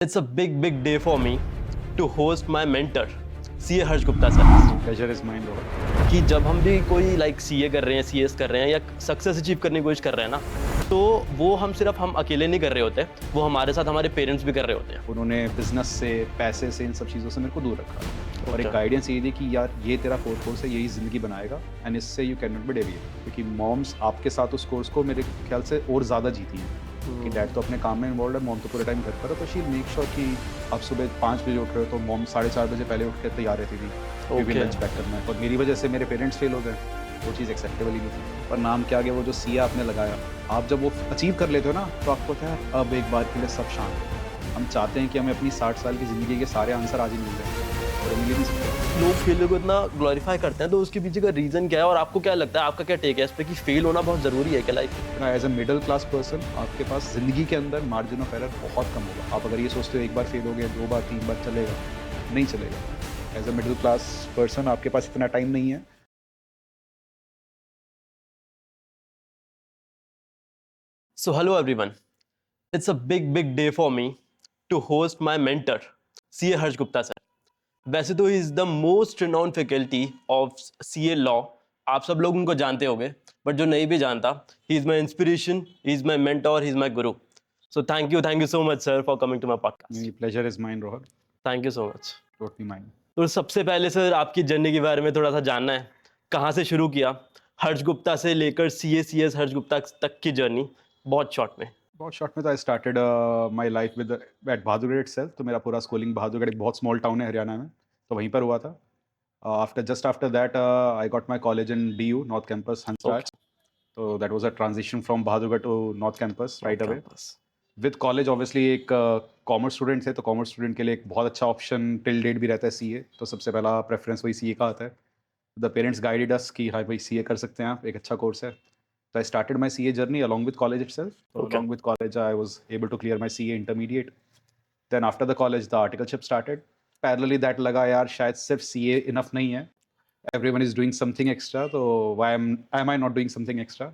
It's a big day for me to host my mentor, CA Harsh Gupta sir. Pleasure is mine, Rohan. कि जब हम भी कोई CA कर रहे हैं, CS कर रहे हैं या सक्सेस अचीव करने की कोशिश कर रहे हैं ना, तो वो हम अकेले नहीं कर रहे होते, वो हमारे साथ हमारे पेरेंट्स भी कर रहे होते हैं। उन्होंने बिजनेस से, पैसे से, इन सब चीज़ों से मेरे को दूर रखा और एक गाइडेंस ये दी कि यार ये तेरा कोर्स है, यही ज़िंदगी बनाएगा एंड इससे you can not be deviate. क्योंकि मॉम्स आपके साथ उस कोर्स को मेरे ख्याल से और ज़्यादा जीती हैं कि डैड तो अपने काम में इन्वॉल्व है, मॉम तो पूरे टाइम घर पर है, तो शी मेक श्योर कि आप सुबह 5 बजे उठ रहे हो तो मॉम 4:30 बजे पहले उठ के तैयार रहती थी क्योंकि लंच पैक करना है। और मेरी वजह से मेरे पेरेंट्स फेल हो गए, वो चीज़ एक्सेप्टेबल ही नहीं थी। और नाम के आगे वो जो सीए आपने लगाया, आप जब वो अचीव कर लेते हो ना तो आपको क्या है, अब एक बार के लिए सब शांत है। हम चाहते हैं कि हमें अपनी 60 साल की ज़िंदगी के सारे आंसर आज ही मिल जाए और मिल ही नहीं सकते। लोग फेलियर को इतना ग्लोरीफाई करते हैं, तो उसके पीछे का रीज़न क्या है और आपको क्या लगता है, आपका क्या टेक है इस पे कि फेल होना बहुत ज़रूरी है क्या लाइफ में? As a middle class person आपके पास ज़िंदगी के अंदर मार्जिन ऑफ एरर बहुत कम होगा। आप अगर ये सोचते हो एक बार फेल हो गए, 2 बार 3 बार चलेगा, नहीं चलेगा। As a middle class person आपके पास इतना टाइम नहीं है। So hello everyone, it's a big day for me to host my mentor, CA Harsh Gupta sir. वैसे तो he is the most renowned faculty of CA law, आप सब लोग उनको जानते होंगे, बट जो नहीं भी जानता, he is my inspiration, he is my mentor, he is my guru. So thank you so much sir for coming to my podcast. Pleasure is mine, Rohan. Thank you so much. Totally mine. तो सबसे पहले sir आपकी journey के बारे में थोड़ा सा जानना है, कहाँ से शुरू किया हर्ष गुप्ता से लेकर CS हर्ष गुप्ता तक की जर्नी, बहुत शॉर्ट में। बहुत शॉर्ट में तो I started my life with at Bahadurgarh itself. तो मेरा पूरा स्कूलिंग बहादुरगढ़, एक बहुत स्मॉल टाउन है हरियाणा में, तो वहीं पर हुआ था। After that I got my college in DU north campus Hansraj. तो that was a transition from Bahadurgarh to north campus right away. With college obviously एक कॉमर्स स्टूडेंट थे, तो कॉमर्स स्टूडेंट के लिए एक बहुत अच्छा ऑप्शन टिल डेट भी रहता है CA। तो सबसे पहला प्रेफरेंस वही CA का आता है। द पेरेंट्स गाइडेड अस कि हाँ भाई CA कर सकते हैं आप, एक अच्छा कोर्स है। So I started my CA journey along with college itself. So Okay. along with college, I was able to clear my CA intermediate. Then after the college, the articleship started. Parallelly, that लगा यार शायद सिर्फ CA enough नहीं है. Everyone is doing something extra. So why am I not doing something extra?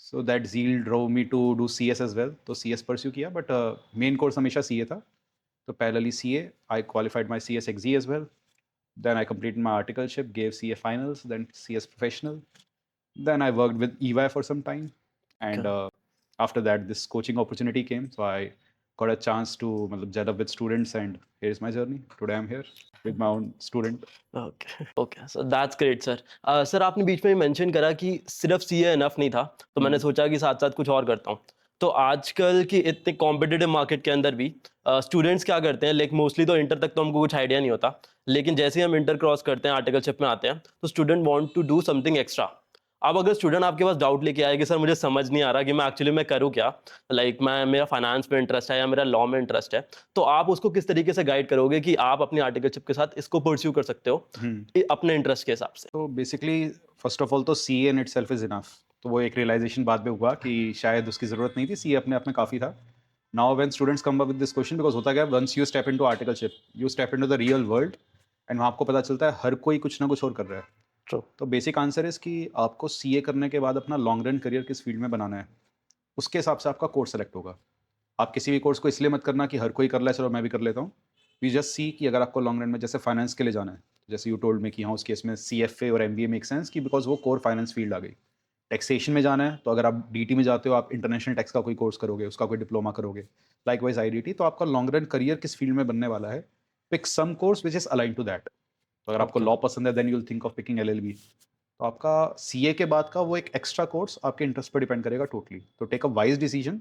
So that zeal drove me to do CS as well. तो CS pursue किया, but main course हमेशा CA था. तो parallelly CA, I qualified my CS XE as well. Then I completed my articleship, gave CA finals, then CS professional. Then I worked with EY for some time, and after that, this coaching opportunity came. So I got a chance to gel up with students, and here's my journey. Today I'm here with my own student. Okay sir, that's great sir. Sir आपने बीच में mention करा कि सिर्फ CA enough नहीं था, तो मैंने सोचा कि साथ साथ कुछ और करता हूँ। तो आजकल की इतने कॉम्पिटिटिव मार्केट के अंदर भी स्टूडेंट्स क्या करते हैं, लाइक मोस्टली तो इंटर तक तो हमको कुछ आइडिया नहीं होता, लेकिन जैसे ही हम इंटर क्रॉस करते हैं, आर्टिकलशिप में आते हैं, तो student want to do something extra. अब अगर स्टूडेंट आपके पास डाउट लेके आए कि सर मुझे समझ नहीं आ रहा कि मैं करूँ क्या, लाइक मैं मेरा फाइनेंस में इंटरेस्ट है या मेरा लॉ में इंटरेस्ट है, तो आप उसको किस तरीके से गाइड करोगे कि आप अपनी आर्टिकलशिप के साथ इसको परस्यू कर सकते हो अपने इंटरेस्ट के हिसाब से? तो बेसिकली फर्स्ट ऑफ ऑल तो CA in itself is enough. तो वो एक रियलाइजेशन बाद में हुआ कि शायद उसकी ज़रूरत नहीं थी, CA अपने आप में काफ़ी था. Now when students come up with this question, because होता क्या है, once you step into articleship, you step into the real world, and वहाँ आपको पता चलता है हर कोई कुछ ना कुछ और कर रहा है. ट्रू। तो बेसिक आंसर इस कि आपको CA करने के बाद अपना लॉन्ग रन करियर किस फील्ड में बनाना है, उसके हिसाब से आपका कोर्स सेलेक्ट होगा. आप किसी भी कोर्स को इसलिए मत करना कि हर कोई कर रहा है चलो मैं भी कर लेता हूँ. यू जस्ट सी कि अगर आपको लॉन्ग रन में जैसे फाइनेंस के लिए जाना है, जैसे यू टोल्ड में कि हाँ उस केस में CFA और MBA मेक सेंस कि बिकॉज वो कोर फाइनेंस फील्ड आ गई. टैक्सेशन में जाना है तो अगर आप DT में जाते हो, आप इंटरनेशनल टैक्स का कोई कोर्स करोगे, उसका कोई डिप्लोमा करोगे, लाइक वाइज IDT. तो आपका लॉन्ग रन करियर किस फील्ड में बनने वाला है, pick some course which is align to that. तो अगर आपको लॉ पसंद है, then you will think of picking LLB. तो आपका CA के बाद का वो एक एक्स्ट्रा कोर्स आपके इंटरेस्ट पर डिपेंड करेगा टोटली. तो take a wise decision,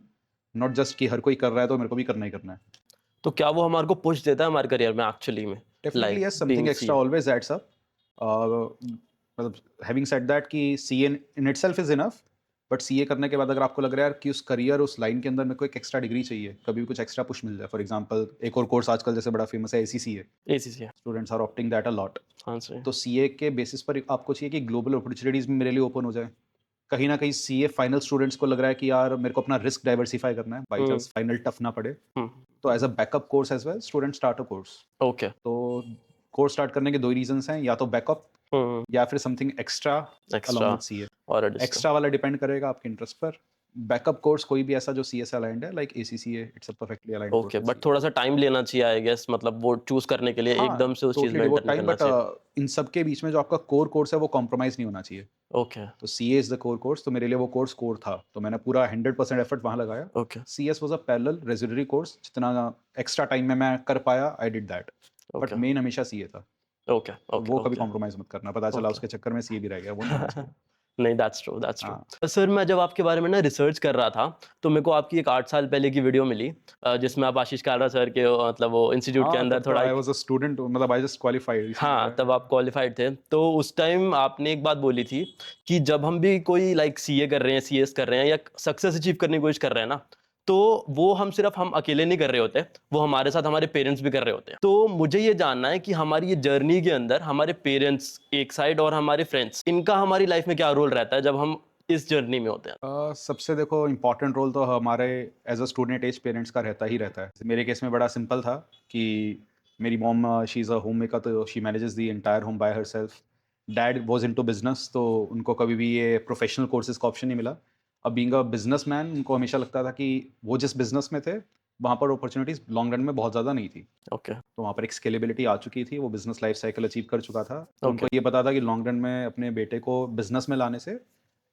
not just कि हर कोई कर रहा है तो मेरे को भी करना ही करना है. तो क्या वो हमारे को पुश देता है हमारे करियर में एक्चुअली में? Definitely yes, something being extra CA? Always adds up. मतलब हैविंग सेड दैट कि CA in itself is enough, but CA करने के बाद अगर आपको लग रहा है यार कि उस करियर, उस लाइन के अंदर मेरे को एक एक्स्ट्रा डिग्री चाहिए, कभी भी कुछ एक्स्ट्रा पुश मिल जाए. फॉर एग्जांपल एक और कोर्स आजकल जैसे बड़ा फेमस है ACCA, ACCA। Students are opting that a lot. हाँ सर। तो CA के बेसिस पर आपको चाहिए कि ग्लोबल अपॉर्चुनिटीज भी मेरे लिए ओपन हो जाए. कहीं ना कहीं CA फाइनल स्टूडेंट्स को लग रहा है कि यार मेरे को अपना रिस्क डाइवर्सिफाई करना है, बाई चांस फाइनल टफ ना पड़े. तो as a backup course as well student start a course. Okay. तो कोर्स स्टार्ट करने के दो ही रीजंस हैं, या तो बैकअप या फिर something extra extra along with CA. और एक्स्ट्रा वाला डिपेंड करेगा आपके इंटरेस्ट पर, बैकअप कोर्स कोई भी ऐसा जो सीए से अलाइंड है, like ACCA, it's a perfectly aligned course okay, with but CA. थोड़ा सा टाइम लेना चाहिए आई गेस, मतलब वो चूज करने के लिए हाँ, एकदम से उस चीज टोटली में डिवोट एंटर नहीं टाइम, करना बट चाहिए। इन सब के बीच में जो आपका कोर कोर्स है वो कॉम्प्रोमाइज़ नहीं होना चाहिए। ओके। तो CA is the core course, तो मेरे लिए वो कोर्स कोर था, तो मैंने पूरा 100% एफर्ट वहाँ लगाया। Okay. CS was a parallel residuary course, जितना एक्स्ट्रा टाइम में मैं कर पाया, I did that, but okay. Main हमेशा सीए था। ओके। तो ओके। वो कभी ओके। कॉम्प्रोमाइज़ मत करना, पता चला ओके। उसके चक्कर में सीए भी रह गया, वो नहीं होना चाहिए। नहीं, दैट्स ट्रू, दैट्स ट्रू। हाँ। सर, मैं जब आपके बारे में ना रिसर्च कर रहा था, तो मेरे को आपकी एक 8 साल पहले की वीडियो मिली, जिसमें आप आशीष कालरा सर के मतलब वो इंस्टीट्यूट के हाँ, अंदर तब तो थोड़ा आई एक, वाज़ अ स्टूडेंट, मतलब आई जस्ट क्वालिफाइड इसीलिए। हाँ, तब आप क्वालिफाइड थे। तो उस टाइम आपने एक बात बोली थी कि जब हम भी कोई लाइक सीए कर रहे हैं, सीएस कर रहे हैं या सक्सेस अचीव करने की कोशिश कर रहे हैं ना, तो वो हम अकेले नहीं कर रहे होते, वो हमारे साथ हमारे पेरेंट्स भी कर रहे होते हैं। तो मुझे ये जानना है कि हमारी ये जर्नी के अंदर हमारे पेरेंट्स एक साइड और हमारे फ्रेंड्स, इनका हमारी लाइफ में क्या रोल रहता है जब हम इस जर्नी में होते हैं? सबसे देखो इम्पोर्टेंट रोल तो हमारे as a student as parents का रहता ही रहता है। मेरे केस में बड़ा सिंपल था कि मेरी mom she is a homemaker, तो she manages the entire home by herself. Dad was into business, तो उनको कभी भी ये प्रोफेशनल कोर्सेज का ऑप्शन नहीं मिला। अब बीइंग अ बिजनेसमैन उनको हमेशा लगता था कि वो जिस बिजनेस में थे वहाँ पर अपॉर्चुनिटीज़ लॉन्ग रन में बहुत ज़्यादा नहीं थी। ओके। तो वहाँ पर एक स्केलेबिलिटी आ चुकी थी, वो बिजनेस लाइफ साइकिल अचीव कर चुका था। तो ओके। उनको ये पता था कि लॉन्ग रन में अपने बेटे को बिजनेस में लाने से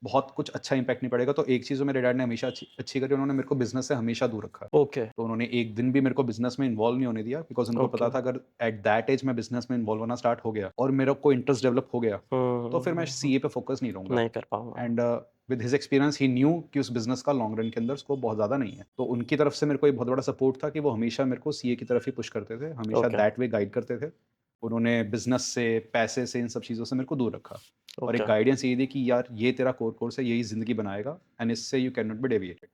बहुत कुछ अच्छा इम्पैक्ट नहीं पड़ेगा। तो एक चीज़ जो मेरे डैड ने हमेशा अच्छी अच्छी करी, उन्होंने मेरे को बिज़नेस से हमेशा दूर रखा। ओके। तो उन्होंने एक दिन भी मेरे को बिज़नेस में इन्वॉल्व नहीं होने दिया, बिकॉज़ उनको ओके। पता था अगर एट दैट एज मैं बिज़नेस में इन्वॉल्व होना स्टार्ट हो गया और मेरा कोई इंटरेस्ट डेवलप हो गया, तो फिर मैं सीए पे फोकस नहीं रहूँगा। नहीं कर पाऊंगा। And with his experience he new कि उस बिज़नेस का लॉन्ग रन के अंदर स्कोप बहुत ज़्यादा नहीं है। तो उनकी तरफ से मेरे को एक बहुत बड़ा सपोर्ट था कि वो हमेशा मेरे को सीए की तरफ ही पुश करते थे, हमेशा ओके। दैट वे गाइड करते थे। उन्होंने बिज़नेस से, पैसे से, इन सब चीज़ों से मेरे को दूर रखा और एक ओके। गाइडेंस ये दी कि यार ये तेरा कोर कोर्स है, यही ज़िंदगी बनाएगा एंड इससे you can not be deviated.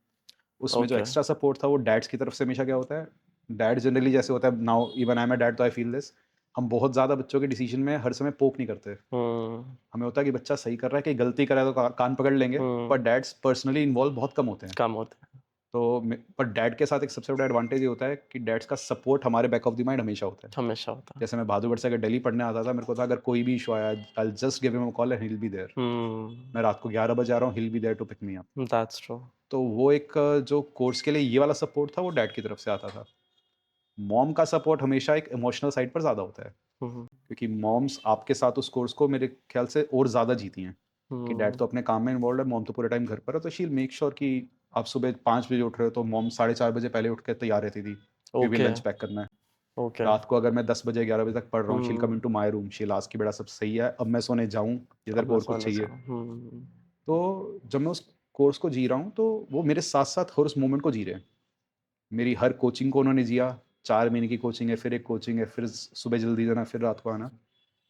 उसमें जो ओके। एक्स्ट्रा सपोर्ट था वो डैड्स की तरफ से हमेशा क्या होता है, डैड जनरली जैसे होता है, now even I am a dad, तो आई फील दिस, हम बहुत ज़्यादा बच्चों के डिसीजन में हर समय पोक नहीं करते। हम्म। हमें होता है कि बच्चा सही कर रहा है, कि गलती कर रहा है तो कान पकड़ लेंगे, हम्म। पर डैड्स पर्सनली इन्वॉल्व बहुत कम होते हैं। कम होते हैं। तो पर डैड के साथ एक सबसे बड़ा एडवांटेज ये होता है कि डैड्स का सपोर्ट हमारे बैक ऑफ द माइंड हमेशा होता है। हमेशा होता है। जैसे मैं बहादुरगढ़ से अगर दिल्ली पढ़ने आता था, मेरे को था अगर कोई भी इशू आया, I will just give him a call and he will be there. Hmm. मैं रात को 11 बजे आ रहा हूँ, he will be there to pick me up. That's true. तो वो एक जो कोर्स के लिए ये वाला सपोर्ट था वो डैड की तरफ से आता था। मॉम का सपोर्ट हमेशा एक इमोशनल साइड पर ज़्यादा होता है, हम्म। क्योंकि मॉम्स आपके साथ उस कोर्स को मेरे ख्याल से और ज़्यादा जीती हैं। कि डैड हम्म। तो अपने काम में इन्वॉल्व है, मॉम तो पूरे टाइम घर पर है, तो शी विल मेक श्योर कि आप सुबह 5 बजे उठ रहे हो तो मॉम 4:30 बजे पहले उठ के तैयार रहती थी कि भी ओके। लंच पैक करना है। ओके। रात को अगर मैं 10 बजे 11 बजे तक पढ़ रहा हूँ, she will come hmm. Into my room, she will ask कि बेटा सब सही है, अब मैं सोने जाऊँ या तेरे अब को मैं और कुछ सोने चाहिए? जाऊँ। हम्म। तो जब मैं उस कोर्स को जी रहा हूँ तो वो मेरे साथ-साथ हर उस मोमेंट को जी रहे हैं। मेरी हर कोचिंग को उन्होंने जिया, 4 महीने की कोचिंग है, फिर एक कोचिंग है, फिर सुबह जल्दी जाना, फिर रात को आना।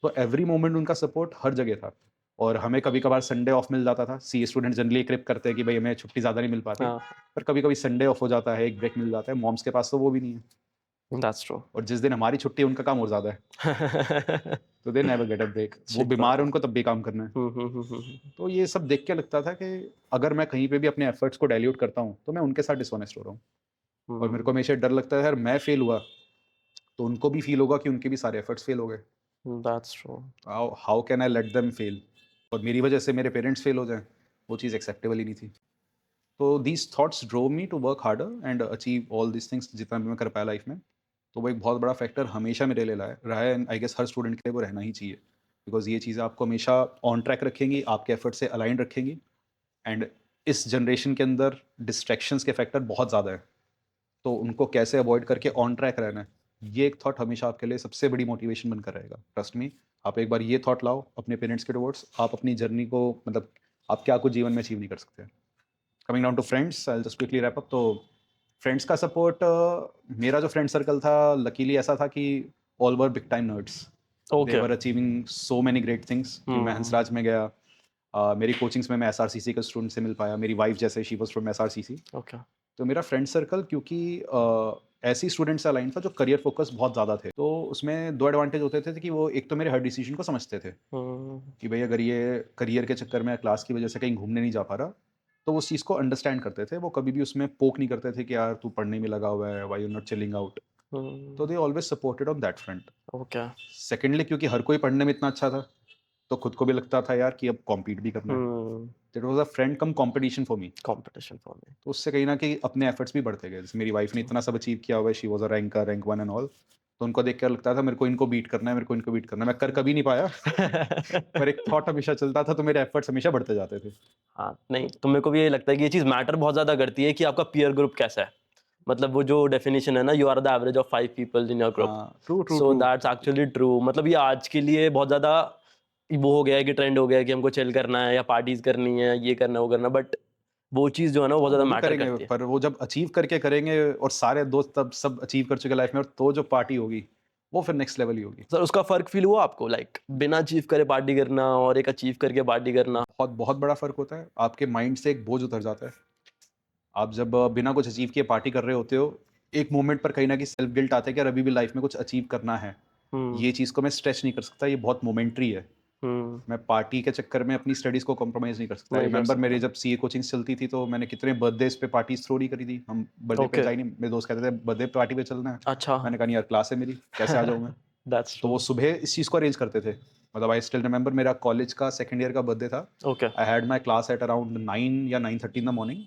तो एवरी मोमेंट उनका सपोर्ट हर जगह था। और हमें कभी-कभार संडे ऑफ मिल जाता था। सीए स्टूडेंट जनरली क्रिप करते हैं कि भई हमें छुट्टी ज़्यादा नहीं मिल पाती। हाँ। पर कभी-कभी संडे ऑफ हो जाता है, एक ब्रेक मिल जाता है। मॉम्स के पास तो वो भी नहीं है। That's true. और जिस दिन हमारी छुट्टी है उनका काम और ज़्यादा है। तो they never get a break. वो ठीक बीमार बात है, है। उनको तब भी काम करना है। हम्म। तो ये सब देख के लगता था कि अगर मैं कहीं पे भी अपने एफर्ट्स को डाइल्यूट करता हूँ, तो मैं उनके साथ डिसऑनेस्ट हो रहा हूँ। और मेरे को हम्म। हमेशा डर लगता है यार मैं फेल हुआ, तो उनको भी फ़ील होगा कि उनके भी सारे एफर्ट्स फेल हो गए। That's true. How how can I let them fail? और मेरी वजह से मेरे पेरेंट्स फेल हो जाएँ, वो चीज़ एक्सेप्टेबल ही नहीं थी। तो these thoughts drove me to work harder and achieve all these things जितना भी मैं कर पाया लाइफ़ में। तो वो एक बहुत बड़ा फैक्टर हमेशा मेरे लिए रहा है एंड आई गेस हर स्टूडेंट के लिए वो रहना ही चाहिए। बिकॉज़ ये चीज़ें आपको हमेशा ऑन ट्रैक रखेंगी, आपके एफर्ट से अलाइन्ड रखेंगी एंड इस जनरेशन के अंदर डिस्ट्रैक्शंस के फैक्टर बहुत ज़्यादा है। तो उनको कैसे अवॉइड करके ऑन ट्रैक रहना है, ये एक थॉट हमेशा आपके लिए सबसे बड़ी मोटिवेशन बनकर रहेगा। ट्रस्ट मी, आप एक बार ये थॉट लाओ अपने पेरेंट्स के टुवर्ड्स, आप अपनी जर्नी को मतलब आप क्या कुछ जीवन में अचीव नहीं कर सकते। Coming down to friends, I will just quickly wrap up. तो फ्रेंड्स का सपोर्ट, मेरा जो फ्रेंड सर्कल था लकीली ऐसा था कि all were big time nerds. They okay. Were achieving so many great things कि मैं हम्म। हंसराज में गया, मेरी कोचिंग्स में मैं एसआरसीसी के स्टूडेंट से मिल पाया, मेरी वाइफ जैसे she was from SRCC. Okay. तो मेरा फ्रेंड सर्कल क्योंकि ऐसी स्टूडेंट से अलाइन था जो करियर फोकस बहुत ज़्यादा थे, तो उसमें दो एडवांटेज होते थे कि वो एक तो मेरे हर डिसीजन को समझते थे हम्म। कि भाई अगर ये करियर के चक्कर में क्लास की वजह से कहीं घूमने नहीं जा पा रहा, तो वो उस चीज़ को अंडरस्टैंड करते थे। वो कभी भी उसमें पोक नहीं करते थे कि यार तू पढ़ने में लगा हुआ है, why you not chilling out. तो they always supported on that front. Okay. Secondly क्योंकि हर कोई पढ़ने में इतना अच्छा था, तो खुद को भी लगता था यार कि अब कॉम्पीट भी करना है। Hmm. That was a friend cum competition for me. Competition for me. तो उससे कहीं न कहीं अपने एफर्ट्स भी बढ़ते गए। जैसे मेरी वाइफ़ ने इतना सब अचीव किया हुआ है, she was a ranker, rank 1 and all. तो उनको देख के लगता था मेरे को इनको बीट करना है, मेरे को इनको बीट करना है। मैं कर कभी नहीं पाया पर एक थॉट हमेशा चलता था, तो मेरे एफर्ट्स हमेशा बढ़ते जाते थे। हाँ, नहीं तो मेरे को भी यही लगता है कि ये चीज़ मैटर बहुत ज़्यादा करती है कि आपका पीयर ग्रुप कैसा है। मतलब वो जो डेफिनिशन है ना, you are the average of 5 people in your group. हाँ, true, true, so true. That's actually true. मतलब ये आज के लिए बहुत ज़्यादा वो हो गया है कि ट्रेंड हो गया है कि हमको चिल करना है या पार्टीज़ करनी है, ये करना है, वो करना है, बट वो चीज़ जो है ना, वो बहुत हाँ, वो ज़्यादा भी मैटर करेंगे, करती है। पर वो जब अचीव करके करेंगे और सारे दोस्त तब सब अचीव कर चुके लाइफ़ में, और तो जो पार्टी होगी, वो फिर नेक्स्ट लेवल ही होगी। सर उसका फ़र्क फ़ील हुआ आपको, लाइक बिना अचीव करे पार्टी करना और एक अचीव करके पार्टी करना? बहुत बहुत बड़ा फ़र्क होता है। आपके माइंड से एक बोझ उतर जाता है। आप जब बिना कुछ अचीव किए पार्टी कर रहे होते हो, एक मोमेंट पर कहीं न कहीं सेल्फ गिल्ट आता है कि यार अभी भी लाइफ़ में कुछ अचीव करना है। हुँ, ये चीज़ को मैं स्ट्रेच नहीं कर सकता, ये बहुत मोमेंटरी है। हुँ, मैं पार्टी के चक्कर में अपनी स्टडीज़ को कॉम्प्रोमाइज़ नहीं कर सकता। आई नहीं कर रिमेंबर मेरे सकता। जब सीए कोचिंग्स चलती थी, तो मैंने कितने बर्थडेज़ पे पार्टीज़ थ्रो नहीं करी थी। हम बर्थडे पे ओके, जा ही नहीं, मेरे दोस्त कहते थे बर्थडे पार्टी पे चलना है। अच्छा। मैंने कहा नहीं यार, क्लास है मेरी, कैसे आ जाऊँ मैं? दैट्स तो ट्रू। वो सुबह इस चीज़ को अरेंज करते थे। मतलब आई स्टिल रिमेंबर मेरा कॉलेज का सेकंड ईयर का बर्थडे था। Okay, I had my class at around 9 या 9:30 इन द मॉर्निंग।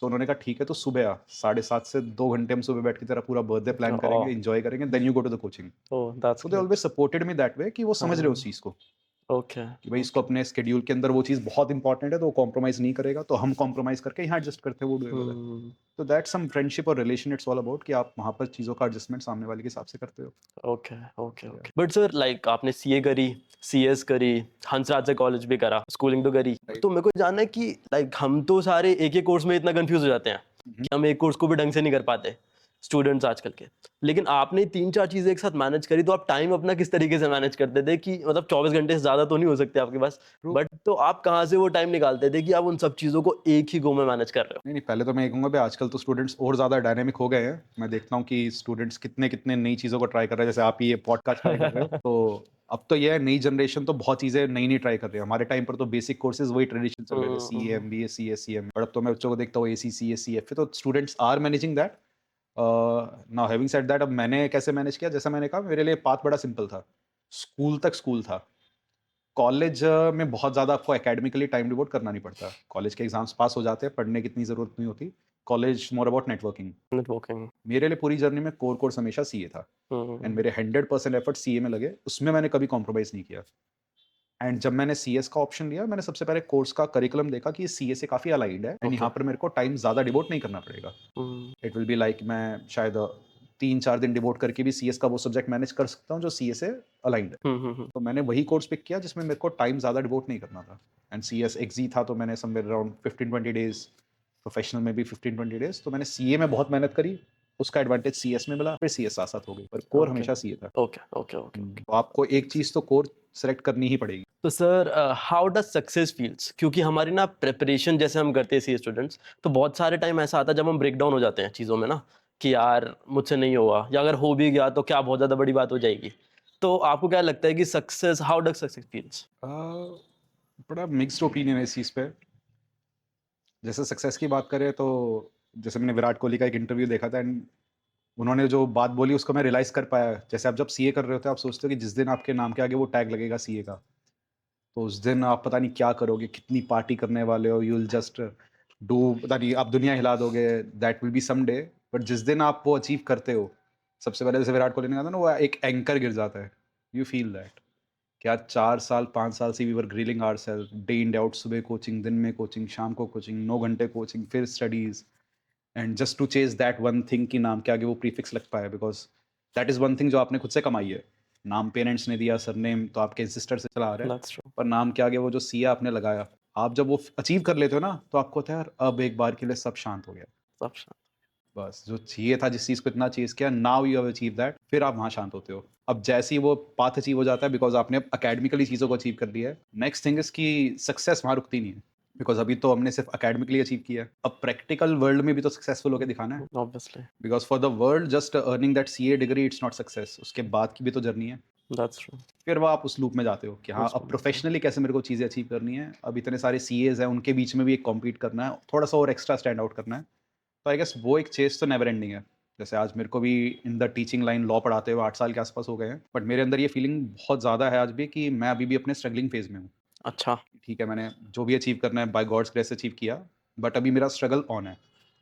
तो उन्होंने कहा ठीक है, तो सुबह आ, 7:30 से 2 घंटे हम सुबह बैठ के तेरा पूरा बर्थडे प्लान ओह! करेंगे, एन्जॉय करेंगे, then you go to the coaching. Oh, that's तो they great. Always supported me that way कि वो समझ रहे हैं हाँ, उस चीज़ को, ओके, कि भाई इसको ओके। अपने शेड्यूल के अंदर वो चीज़ बहुत इंपॉर्टेंट है, तो वो कॉम्प्रोमाइज़ नहीं करेगा, तो हम कॉम्प्रोमाइज़ करके यहाँ एडजस्ट करते हैं, वो डूएबल है। हुँ, तो दैट्स सम फ्रेंडशिप और रिलेशन, इट्स ऑल अबाउट कि आप वहाँ पर चीज़ों का एडजस्टमेंट सामने वाले के हिसाब से करते हो। ओके, ओके, या ओके। बट सर लाइक आपने सीए करी, सीएस करी, हंसराज से कॉलेज भी करा, स्कूलिंग तो करी। राइट। तो मेरे को जानना है कि लाइक हम तो सारे एक ही कोर्स में इतना कन्फ्यूज़ हो जाते हैं हुँ, हुँ। कि हम एक कोर्स को भी ढंग से नहीं कर पाते, स्टूडेंट्स आजकल के। लेकिन आपने 3-4 चीज़ें एक साथ मैनेज करी, तो आप टाइम अपना किस तरीके से मैनेज करते थे कि मतलब 24 घंटे से ज़्यादा तो नहीं हो सकते आपके पास, ट्रू। बट तो आप कहाँ से वो टाइम निकालते थे कि आप उन सब चीज़ों को एक ही गो में मैनेज कर रहे हो? नहीं, नहीं, पहले तो मैं ये कहूँगा भई आजकल तो स्टूडेंट्स और ज़्यादा डायनामिक हो गए हैं। मैं देखता हूँ कि स्टूडेंट्स कितने-कितने नई चीज़ों को ट्राई कर रहे हैं, जैसे आप ये पॉडकास्ट ट्राई कर रहे हो। तो अब तो ये है, नई जनरेशन तो बहुत चीज़ें नई-नई ट्राई कर रही है। हमारे टाइम पर तो बेसिक कोर्सेज़ वही ट्रेडिशन चल रहे थे, hmm, CA, hmm. MBA, CS, CM. और अब तो मैं बच्चों को देखता हूँ एसी, सीए, सीएफए, तो students are managing that. Now having said that, अब मैंने कैसे मैनेज किया, जैसा मैंने कहा मेरे लिए पाथ बड़ा सिंपल था। स्कूल तक स्कूल था। कॉलेज में बहुत ज़्यादा आपको एकेडमिकली टाइम डिवोट करना नहीं पड़ता। कॉलेज के एग्ज़ाम्स पास हो जाते हैं, पढ़ने की इतनी ज़रूरत नहीं होती। College more about networking. Networking. मेरे लिए पूरी जर्नी में कोर कोर्स हमेशा सीए था, हुँ, हुँ, एंड हुँ। मेरे 100% एफर्ट सीए में लगे। उसमें मैंने कभी कॉम्प्रोमाइज़ नहीं किया। एंड जब मैंने सीएस का ऑप्शन लिया, मैंने सबसे पहले कोर्स का करिकुलम देखा कि ये सीए से काफ़ी अलाइन्ड है, एंड ओके। यहाँ पर मेरे को टाइम ज़्यादा डिवोट नहीं करना पड़ेगा। हुँ, इट विल बी लाइक मैं शायद 3-4 दिन डिवोट करके भी सीएस का वो सब्जेक्ट मैनेज कर सकता हूँ जो सीए से अलाइन्ड है। हुँ, हुँ, हुँ। तो मैंने वही कोर्स पिक किया जिसमें मेरे को टाइम ज़्यादा डिवोट नहीं करना था। एंड सीएस एक्सी था, तो मैंने समवेयर अराउंड 15-20 डेज़, प्रोफेशनल में भी 15-20 डेज़। तो मैंने सीए में बहुत मेहनत करी, उसका एडवांटेज सीएस में मिला, फिर सीएस साथ-साथ हो गई, पर कोर ओके, हमेशा सीए था। Okay, okay, okay, okay. तो आपको एक चीज़ तो कोर सेलेक्ट करनी ही पड़ेगी। तो sir how does success feels? क्योंकि हमारी ना प्रिपरेशन जैसे हम करते हैं सीए स्टूडेंट्स, तो बहुत सारे टाइम ऐसा आता है जब हम ब्रेक डाउन हो जाते हैं चीज़ों में ना, कि यार मुझसे नहीं होगा, या अगर हो भी गया तो क्या बहुत ज़्यादा बड़ी बात हो जाएगी। तो आपको क्या लगता है कि success, how does success feels? बड़ा मिक्स्ड ओपिनियन है इस चीज़ पे। जैसे सक्सेस की बात करें, तो जैसे मैंने विराट कोहली का एक इंटरव्यू देखा था, एंड उन्होंने जो बात बोली उसको मैं रियलाइज़ कर पाया। जैसे आप जब सीए कर रहे होते हो, आप सोचते हो कि जिस दिन आपके नाम के आगे वो टैग लगेगा सीए का, तो उस दिन आप पता नहीं क्या करोगे, कितनी पार्टी करने वाले हो, यू विल जस्ट डू, पता नहीं आप दुनिया हिला दोगे, that will be someday. But जिस दिन आप वो अचीव करते हो, सबसे पहले जैसे विराट कोहली ने कहा था ना, वो एक एंकर गिर जाता है। यू फील दैट क्या 4 साल 5 साल से we were grilling ourselves day in day out, सुबह कोचिंग, दिन में कोचिंग, शाम को कोचिंग, 9 घंटे कोचिंग, फिर studies, and just to chase that one thing कि नाम के आगे वो प्रीफिक्स लग पाए, because that is one thing जो आपने खुद से कमाई है। नाम पेरेंट्स ने दिया, सरनेम तो आपके एंसेस्टर से चला आ रहा है, दैट्स ट्रू। पर नाम के आगे वो जो सिया आपने लगाया, आप जब वो अचीव कर लेते हो ना, तो आपको होता है यार अब एक बार के लिए सब शांत हो गया। सब शांत। बस जो चाहिए था, जिस चीज़ को इतना चेज़ किया, now you have achieve that, फिर आप वहाँ शांत होते हो। अब जैसे ही वो पाथ अचीव हो जाता है, बिकॉज़ आपने एकेडमिकली चीज़ों को अचीव कर लिया है, नेक्स्ट थिंग इज़ कि सक्सेस वहाँ रुकती नहीं है। बिकॉज़ अभी तो हमने सिर्फ एकेडमिकली अचीव किया है। अब प्रैक्टिकल वर्ल्ड में भी तो सक्सेसफुल होके दिखाना है। Obviously, because for the world just earning that CA degree it's not success, उसके बाद की भी तो जर्नी है। That's true. फिर वो आप उस लूप में जाते हो कि हाँ, उस अब प्रोफेशनली कैसे मेरे को चीज़ें अचीव करनी है। अब इतने सारे सीएज़ हैं, उनके बीच में भी एक कॉम्पीट करना है, थोड़ा-सा और एक्स्ट्रा स्टैंड आउट करना है। तो आई गेस वो एक चेज़ तो नेवर एंडिंग है। जैसे आज मेरे को भी in the teaching line law पढ़ाते हुए 8 साल के आस-पास हो गए हैं। बट मेरे अंदर ये फीलिंग बहुत ज़्यादा है आज भी कि मैं अभी भी अपने स्ट्रगलिंग फेज़ में हूँ। अच्छा, ठीक है मैंने जो भी अचीव करना है बाय गॉड्स ग्रेस अचीव किया, बट अभी मेरा स्ट्रगल ऑन है।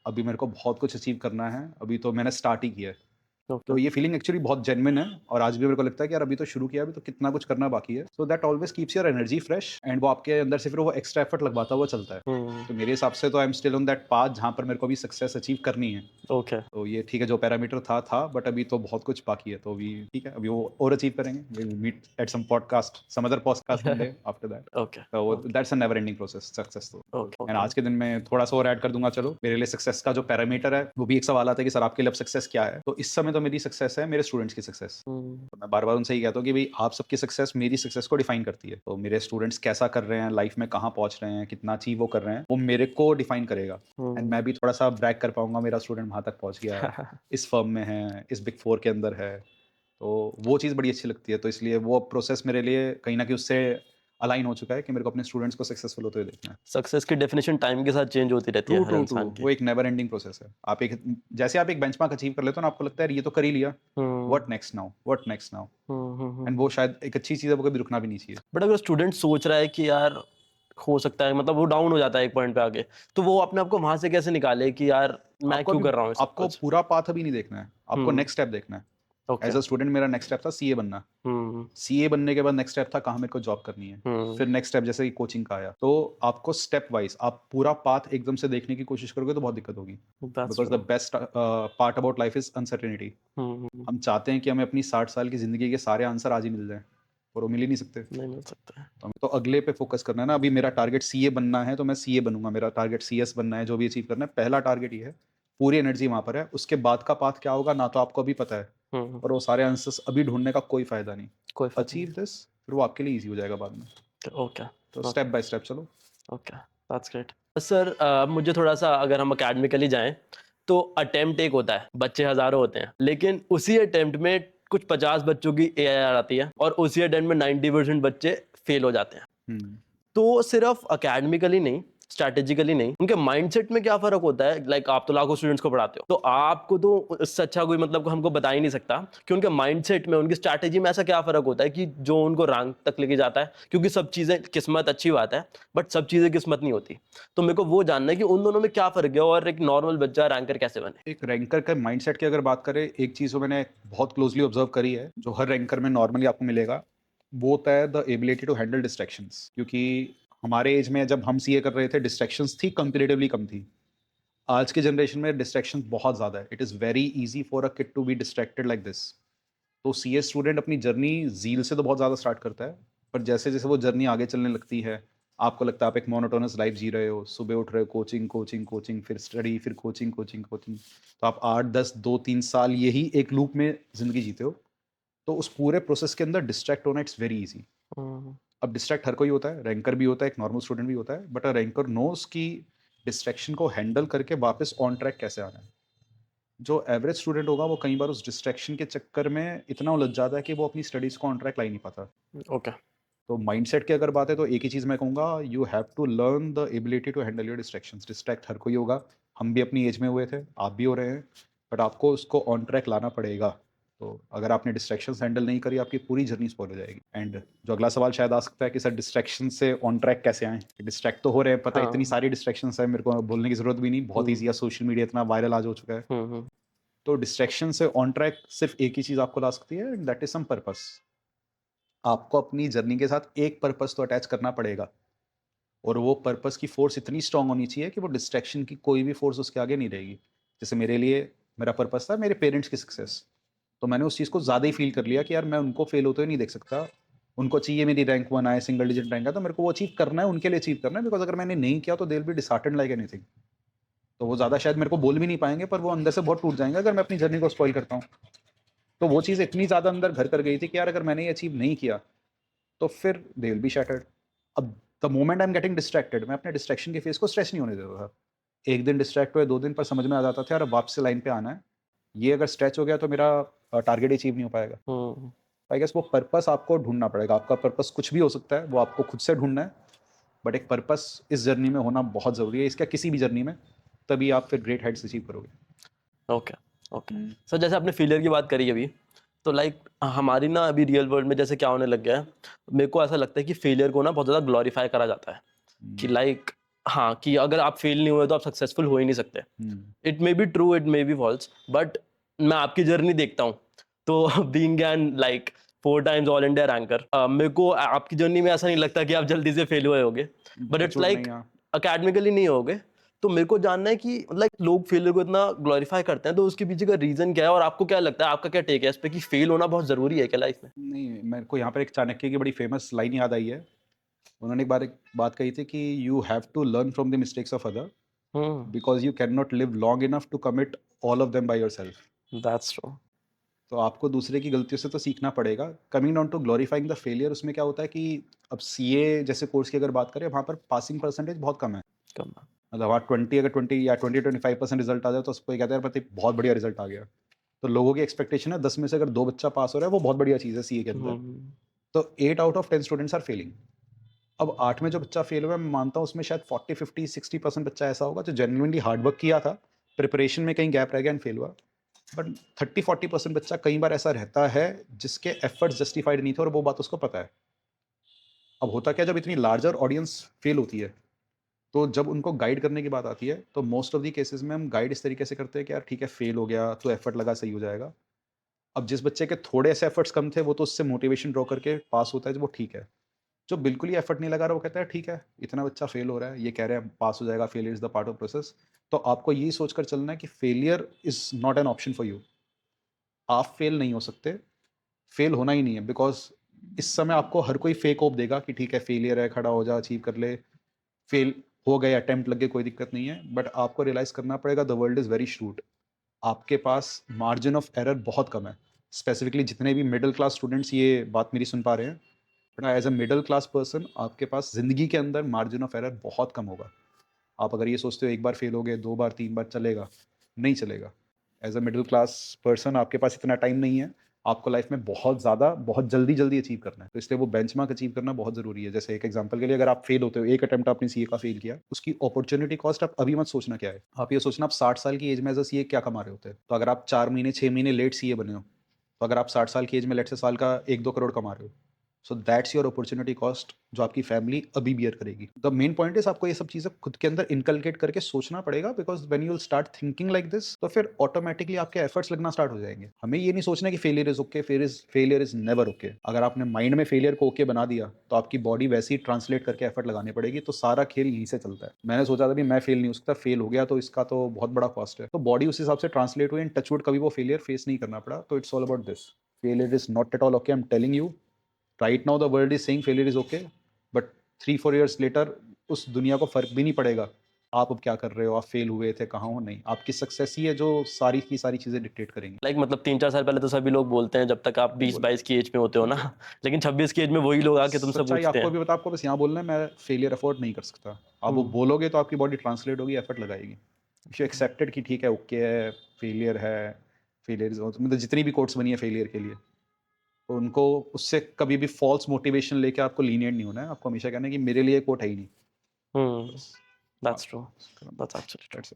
अभी मेरे को बहुत कुछ अचीव करना है, अभी तो मैंने स्टार्ट ही किया है। ओके। तो ये फीलिंग एक्चुअली बहुत जेन्युइन है और आज भी मेरे को लगता है कि यार अभी तो शुरू किया, अभी तो कितना कुछ करना बाकी है। So that always keeps your energy fresh and वो आपके अंदर से फिर वो एक्स्ट्रा एफर्ट लगवाता हुआ चलता है। हुँ, तो मेरे हिसाब से तो I am still on that path जहाँ पर मेरे को अभी सक्सेस अचीव करनी है। ओके, तो ये ठीक है जो पैरामीटर था बट अभी तो बहुत कुछ बाकी है। तो अभी ठीक है, अभी वो और अचीव करेंगे। We will meet at some podcast, some other podcast one day after that. Okay, तो वो okay, that's a never ending process success तो। Okay, and okay. आज के दिन में थोड़ा-सा और ऐड कर दूँगा चलो, मेरे लिए सक्सेस का जो पैरामीटर है, वो भी एक सवाल आता है कि सर आपके लिए अब सक्सेस क्या है? तो इस समय तो मेरी सक्सेस है मेरे स्टूडेंट्स की सक्सेस। हुँ, तो मैं बार-बार उनसे ये कहता हूँ कि भई आप सबकी सक्सेस मेरी सक्सेस को डिफाइन करती है। तो मेरे स्टूडेंट्स कैसा कर रहे हैं, लाइफ में कहाँ पहुँच रहे हैं, कितना अचीव वो कर रहे हैं, वो मेरे को डिफाइन करेगा। एंड हुँ। मैं भी थोड़ा-सा ब्रैग कर पाऊँगा मेरा स्टूडेंट वहाँ तक पहुँच गया है, इस फर्म में है, इस बिग 4 के अंदर है। तो वो चीज़ बड़ी अच्छी लगती है। तो इसलिए वो प्रोसेस मेरे लिए कहीं न कहीं उससे अलाइन हो चुका है कि मेरे को अपने स्टूडेंट्स को सक्सेसफुल होते हुए देखना है। सक्सेस की डेफिनिशन टाइम के साथ चेंज होती रहती ट्रू, है हर ट्रू, ट्रू। इंसान की। वो एक नेवर एंडिंग प्रोसेस है। आप एक जैसे आप एक बेंचमार्क अचीव कर लेते हो ना, आपको लगता है यार ये तो कर ही लिया, hmm, what next now? What next now? Hmm, hmm, hmm. And वो शायद एक अच्छी चीज़ है, वो कभी रुकना भी नहीं चाहिए। बट अगर स्टूडेंट सोच रहा है कि यार हो सकता है मतलब वो डाउन हो जाता है एक पॉइंट पे आके, तो वो अपने आप को वहाँ से कैसे निकाले कि यार मैं आपको क्यों अभी कर रहा हूँ ये सब आपको कुछ? पूरा पाथ अभी नहीं देखना है, आपको हुँ, नेक्स्ट स्टेप देखना है। ओके। एज़ अ स्टूडेंट मेरा नेक्स्ट स्टेप था सीए बनना। हुँ, सीए बनने के बाद नेक्स्ट स्टेप था कहाँ मेरे को जॉब करनी है। हुँ, फिर नेक्स्ट स्टेप जैसे कि कोचिंग का आया। तो आपको स्टेप वाइज़ आप पूरा पाथ एकदम से देखने की कोशिश करोगे तो बहुत दिक्कत होगी। That's because the true. Best part about life is uncertainty. Hmm, hmm, हम चाहते हैं कि हमें अपनी 60 साल की ज़िंदगी के सारे आंसर आज ही मिल जाएँ, और वो मिल ही नहीं सकते। नहीं मिल सकता है। तो हमें तो अगले पे फ़ोकस करना है ना। अभी मेरा टारगेट सीए बनना है, तो मैं सीए बनूँगा। मेरा टारगेट सीएस बनना है, जो भी अचीव करना है, पहला टारगेट ये है। पूरी एनर्जी वहाँ पर है। उसके बाद का पाथ क्या होगा, ना तो आपको अभी पता है, हुँ, हुँ, और वो सारे आंसर्स अभी ढूँढने का कोई फ़ायदा नहीं। कोई फ़ायदा नहीं। अचीव दिस, फिर वो आपके लिए ईज़ी हो जाएगा बाद में। ओके, तो ओके, स्टेप बाय स्टेप चलो। Okay, that's great. सर मुझे थोड़ा-सा अगर हम एकेडमिकली जाएँ, तो अटेम्प्ट एक होता है, बच्चे हज़ारों होते हैं, लेकिन उसी अटेम्प्ट में कुछ 50 बच्चों की एआर आती है और उसी अटेम्प्ट में 90% बच्चे फेल हो जाते हैं। हुँ। तो सिर्फ एकेडमिकली नहीं, स्ट्रैटेजिकली नहीं, उनके माइंडसेट में क्या फ़र्क होता है? लाइक आप तो लाखों स्टूडेंट्स को पढ़ाते हो, तो आपको तो इससे अच्छा कोई मतलब हमको बता ही नहीं सकता कि उनके माइंडसेट में, उनकी स्ट्रैटेजी में ऐसा क्या फ़र्क होता है कि जो उनको रैंक तक लेके जाता है? क्योंकि सब चीज़ें किस्मत अच्छी बात है, बट सब चीज़ें किस्मत नहीं होती। तो मेरे को वो जानना है कि उन दोनों में क्या फ़र्क है और एक नॉर्मल बच्चा रैंकर कैसे बने? एक रैंकर का माइंडसेट की अगर बात करें, एक चीज़ जो मैंने बहुत क्लोज़ली ऑब्ज़र्व करी है, जो हर रैंकर में नॉर्मली आपको मिलेगा, वो होता है the ability to handle distractions. क्योंकि हमारे एज में जब हम सीए कर रहे थे, डिस्ट्रैक्शंस थी कंपैरेटिवली कम थी। आज के जनरेशन में डिस्ट्रैक्शंस बहुत ज़्यादा है। It is very easy for a kid to be distracted like this. तो सीए स्टूडेंट अपनी जर्नी ज़ील से तो बहुत ज़्यादा स्टार्ट करता है, पर जैसे-जैसे वो जर्नी आगे चलने लगती है, आपको लगता है आप एक मोनोटोनस लाइफ़ जी रहे हो, सुबह उठ रहे हो, कोचिंग, कोचिंग, कोचिंग, फिर स्टडी, फिर कोचिंग, कोचिंग, कोचिंग। तो आप 8, 10, 2, 3 साल यही एक लूप में ज़िंदगी जीते हो। तो उस पूरे प्रोसेस के अंदर डिस्ट्रैक्ट होना इट्स वेरी ईज़ी। हुँ, अब डिस्ट्रैक्ट हर कोई होता है, रैंकर भी होता है, एक नॉर्मल स्टूडेंट भी होता है, बट अ रैंकर नोज़ कि डिस्ट्रैक्शन को हैंडल करके वापस ऑन ट्रैक कैसे आना है। जो एवरेज स्टूडेंट होगा, वो कई बार उस डिस्ट्रैक्शन के चक्कर में इतना उलझ जाता है कि वो अपनी स्टडीज़ को ऑन ट्रैक ला ही नहीं पाता। ओके, तो माइंडसेट की अगर बात है, तो एक ही चीज़ मैं कहूँगा, you have to learn the ability to handle your distractions. Distract हर कोई होगा, हम भी अपनी एज में हुए थे, आप भी हो रहे हैं, बट आपको उसको ऑन ट्रैक लाना पड़ेगा। तो अगर आपने डिस्ट्रैक्शंस हैंडल नहीं करी, आपकी पूरी जर्नी स्पॉइल हो जाएगी। एंड जो अगला सवाल शायद आ सकता है कि सर डिस्ट्रैक्शन से ऑन ट्रैक कैसे आएँ? डिस्ट्रैक्ट तो हो रहे हैं, पता है इतनी हाँ, सारी डिस्ट्रैक्शंस हैं, मेरे को बोलने की ज़रूरत भी नहीं, बहुत हुँ, ईज़ी है, सोशल मीडिया इतना वायरल आज हो चुका है। हुँ, हुँ, तो डिस्ट्रैक्शन से ऑन ट्रैक सिर्फ़ एक ही चीज़ आपको ला सकती है, and that is some purpose. आपको अपनी जर्नी के साथ एक पर्पस तो अटैच करना पड़ेगा, और वो पर्पस की फ़ोर्स इतनी स्ट्रॉन्ग होनी चाहिए कि वो डिस्ट्रैक्शन की कोई भी फ़ोर्स उसके आगे नहीं रहेगी। जैसे मेरे लिए मेरा पर्पस था मेरे पेरेंट्स की सक्सेस, तो मैंने उस चीज़ को ज़्यादा ही फ़ील कर लिया कि यार मैं उनको फ़ेल होते हुए नहीं देख सकता। उनको चाहिए मेरी रैंक 1 आए, सिंगल डिजिट रैंक आए, तो मेरे को वो अचीव करना है, उनके लिए अचीव करना है, बिकॉज़ अगर मैंने नहीं किया तो they will be disheartened like anything. तो वो ज़्यादा शायद मेरे को बोल भी नहीं पाएँगे, पर वो अंदर से बहुत टूट जाएँगे अगर मैं अपनी जर्नी को स्पॉइल करता हूँ। तो वो चीज़ इतनी ज़्यादा अंदर घर कर गई थी कि यार अगर मैंने ये अचीव नहीं किया, तो फिर दे विल बी शैटर्ड। अब the moment I am getting distracted, मैं अपने डिस्ट्रैक्शन के फेज़ को स्ट्रेच नहीं होने देता था। 1 दिन डिस्ट्रैक्ट हुए, 2 दिन पर समझ में आ जाता था यार अब वापस से लाइन पे आना है। ये अगर स्ट्रेच हो गया तो मेरा टारगेट अचीव नहीं हो पाएगा। हुँ, आई गेस वो पर्पस आपको ढूँढना पड़ेगा। आपका पर्पस कुछ भी हो सकता है, वो आपको खुद से ढूँढना है, बट एक पर्पस इस जर्नी में होना बहुत ज़रूरी है, इसका किसी भी जर्नी में, तभी आप फिर ग्रेट हाइट्स अचीव करोगे। Okay, okay. सर जैसे आपने फेलियर की बात करी अभी, तो लाइक हमारी ना अभी रियल वर्ल्ड में जैसे क्या होने लग गया है, मेरे को ऐसा लगता है कि फेलियर को ना बहुत ज़्यादा ग्लोरीफाई करा जाता है कि लाइक हाँ कि अगर आप फेल नहीं हुए तो आप सक्सेसफुल हो ही नहीं सकते। It may be true, it may be false, but मैं आपकी जर्नी देखता हूँ तो being an like 4 times all India ranker, मेरे को आपकी जर्नी में ऐसा नहीं लगता कि आप जल्दी से फेल हुए होगे, बट इट्स लाइक अकेडमिकली नहीं होगे। तो मेरे को जानना है कि लाइक लोग फेलियर को इतना ग्लोरीफाई करते हैं तो उसके पीछे का रीजन क्या है, और आपको क्या लगता है, आपका क्या टेक है इस पे कि फेल होना बहुत जरूरी है क्या लाइफ में? नहीं, मेरे को यहाँ पर एक चाणक्य की बड़ी फेमस लाइन याद आई है। उन्होंने एक बात कही थी कि you have to learn from the mistakes of other hmm, because you can not live long enough to commit all of them by yourself. That's true. तो आपको दूसरे की गलतियों से तो सीखना पड़ेगा। Coming down to glorifying the failure, उसमें क्या होता है कि अब सीए जैसे कोर्स की अगर बात करें, वहाँ पर पासिंग परसेंटेज बहुत कम है। कम। मतलब वहाँ 20 या 20-25% रिजल्ट आ जाए तो उसको कहते हैं यार पति बहुत बढ़िया रिजल्ट आ गया। तो लोगों की एक्सपेक्टेशन है 10 में से अगर 2 बच्चा पास हो रहा है वो बहुत बढ़िया चीज़ है सीए के अंदर। हम्म, तो 8 out of 10 students are failing. अब 8 में जो बच्चा फेल हुआ है, मैं मानता हूँ उसमें शायद 40-50-60% बच्चा ऐसा होगा जो जेन्युइनली हार्ड वर्क किया था, प्रिपरेशन में कहीं गैप रह गया एंड फेल हुआ। बट 30-40% बच्चा कई बार ऐसा रहता है जिसके एफर्ट्स जस्टिफाइड नहीं थे और वो बात उसको पता है। अब होता क्या, जब इतनी लार्जर ऑडियंस फेल होती है तो जब उनको गाइड करने की बात आती है तो मोस्ट ऑफ दी केसेस में हम गाइड इस तरीके से करते हैं कि यार ठीक है फेल हो गया तो एफर्ट लगा सही हो जाएगा। अब जिस बच्चे के थोड़े ऐसे एफर्ट्स कम थे वो तो उससे मोटिवेशन ड्रॉ करके पास होता है, वो ठीक है। जो बिल्कुल ही एफर्ट नहीं लगा रहा वो कहता है ठीक है इतना बच्चा फेल हो रहा है, ये कह रहे हैं पास हो जाएगा, failure is the part of process. तो आपको यही सोचकर चलना है कि failure is not an option for you. आप फेल नहीं हो सकते, फेल होना ही नहीं है, बिकॉज इस समय आपको हर कोई फेक होप देगा कि ठीक है फेलियर है, खड़ा हो जा, अचीव कर ले, फेल हो गए, अटेम्प्ट लग गए, कोई दिक्कत नहीं है। बट आपको रियलाइज करना पड़ेगा the world is very shrewd. आपके पास मार्जिन ऑफ एरर बहुत कम है। स्पेसिफिकली जितने भी मिडिल क्लास स्टूडेंट्स ये बात मेरी सुन पा रहे हैं, but as a middle class person आपके पास ज़िंदगी के अंदर मार्जिन ऑफ एरर बहुत कम होगा। आप अगर ये सोचते हो एक बार फेल हो गए, 2 बार 3 बार चलेगा, नहीं चलेगा। As a middle class person आपके पास इतना टाइम नहीं है। आपको लाइफ में बहुत ज़्यादा बहुत जल्दी जल्दी अचीव करना है, तो इसलिए वो बेंचमार्क अचीव करना बहुत ज़रूरी है। जैसे एक एग्जांपल के लिए, अगर आप फेल होते हो, एक अटेम्प्ट आपने सीए का फेल किया, उसकी अपॉर्चुनिटी कॉस्ट आप अभी मत सोचना क्या है, आप ये सोचना आप 60 साल की एज में एज अ सीए क्या कमा रहे होते हैं। तो अगर आप 4 महीने 6 महीने लेट सीए बने हो, तो अगर आप 60 साल की एज में लेट से साल का 1-2 करोड़ कमा रहे हो, so that's your opportunity cost जो आपकी फैमिली अभी बियर करेगी। द मेन पॉइंट इज आपको ये सब चीज़ें खुद के अंदर इनकलकेट करके सोचना पड़ेगा, because when you will start thinking like this तो फिर ऑटोमेटिकली आपके एफर्ट्स लगना स्टार्ट हो जाएंगे। हमें ये नहीं सोचना कि failure is okay, failure is never okay. अगर आपने माइंड में फेलियर को ओके बना दिया तो आपकी बॉडी वैसे ही ट्रांसलेट करके एफर्ट लगाने पड़ेगी। तो सारा खेल यहीं से चलता है। मैंने सोचा था भी मैं फेल नहीं हो सकता, फेल हो गया तो इसका तो बहुत बड़ा कॉस्ट है, तो बॉडी उस हिसाब से ट्रांसलेट हुई एंड टचवुड कभी वो फेलियर फेस नहीं करना पड़ा। तो it's all about this. Failure is not at all okay, I am telling you. Right now the world is saying failure is okay, but 3-4 years later उस दुनिया को फर्क भी नहीं पड़ेगा आप अब क्या कर रहे हो, आप फेल हुए थे, कहाँ हो। नहीं, आपकी सक्सेस ही है जो सारी की सारी चीज़ें डिक्टेट करेंगी। लाइक मतलब 3-4 साल पहले तो सभी लोग बोलते हैं जब तक आप नहीं 20-22 की एज में होते हो ना, लेकिन 26 की एज में वही लोग आके तुमसे सच्चाई पूछते आपको हैं। भी बता, आपको बस यहाँ बोलना है मैं फेलियर अफोर्ड नहीं कर सकता। आप वो बोलोगे तो आपकी बॉडी ट्रांसलेट होगी, एफर्ट लगाएगी। इफ यू एक्सेप्टेड कि ठीक है ओके है, फेलियर है, फेलियर इज मतलब जितनी भी कोट्स बनी है फेलियर के लिए, तो उनको उससे कभी भी फॉल्स मोटिवेशन लेके आपको लीनियंट नहीं होना है। आपको हमेशा कहना है कि मेरे लिए कोट है ही नहीं। हम्म, बस that's true, that's actually true. That's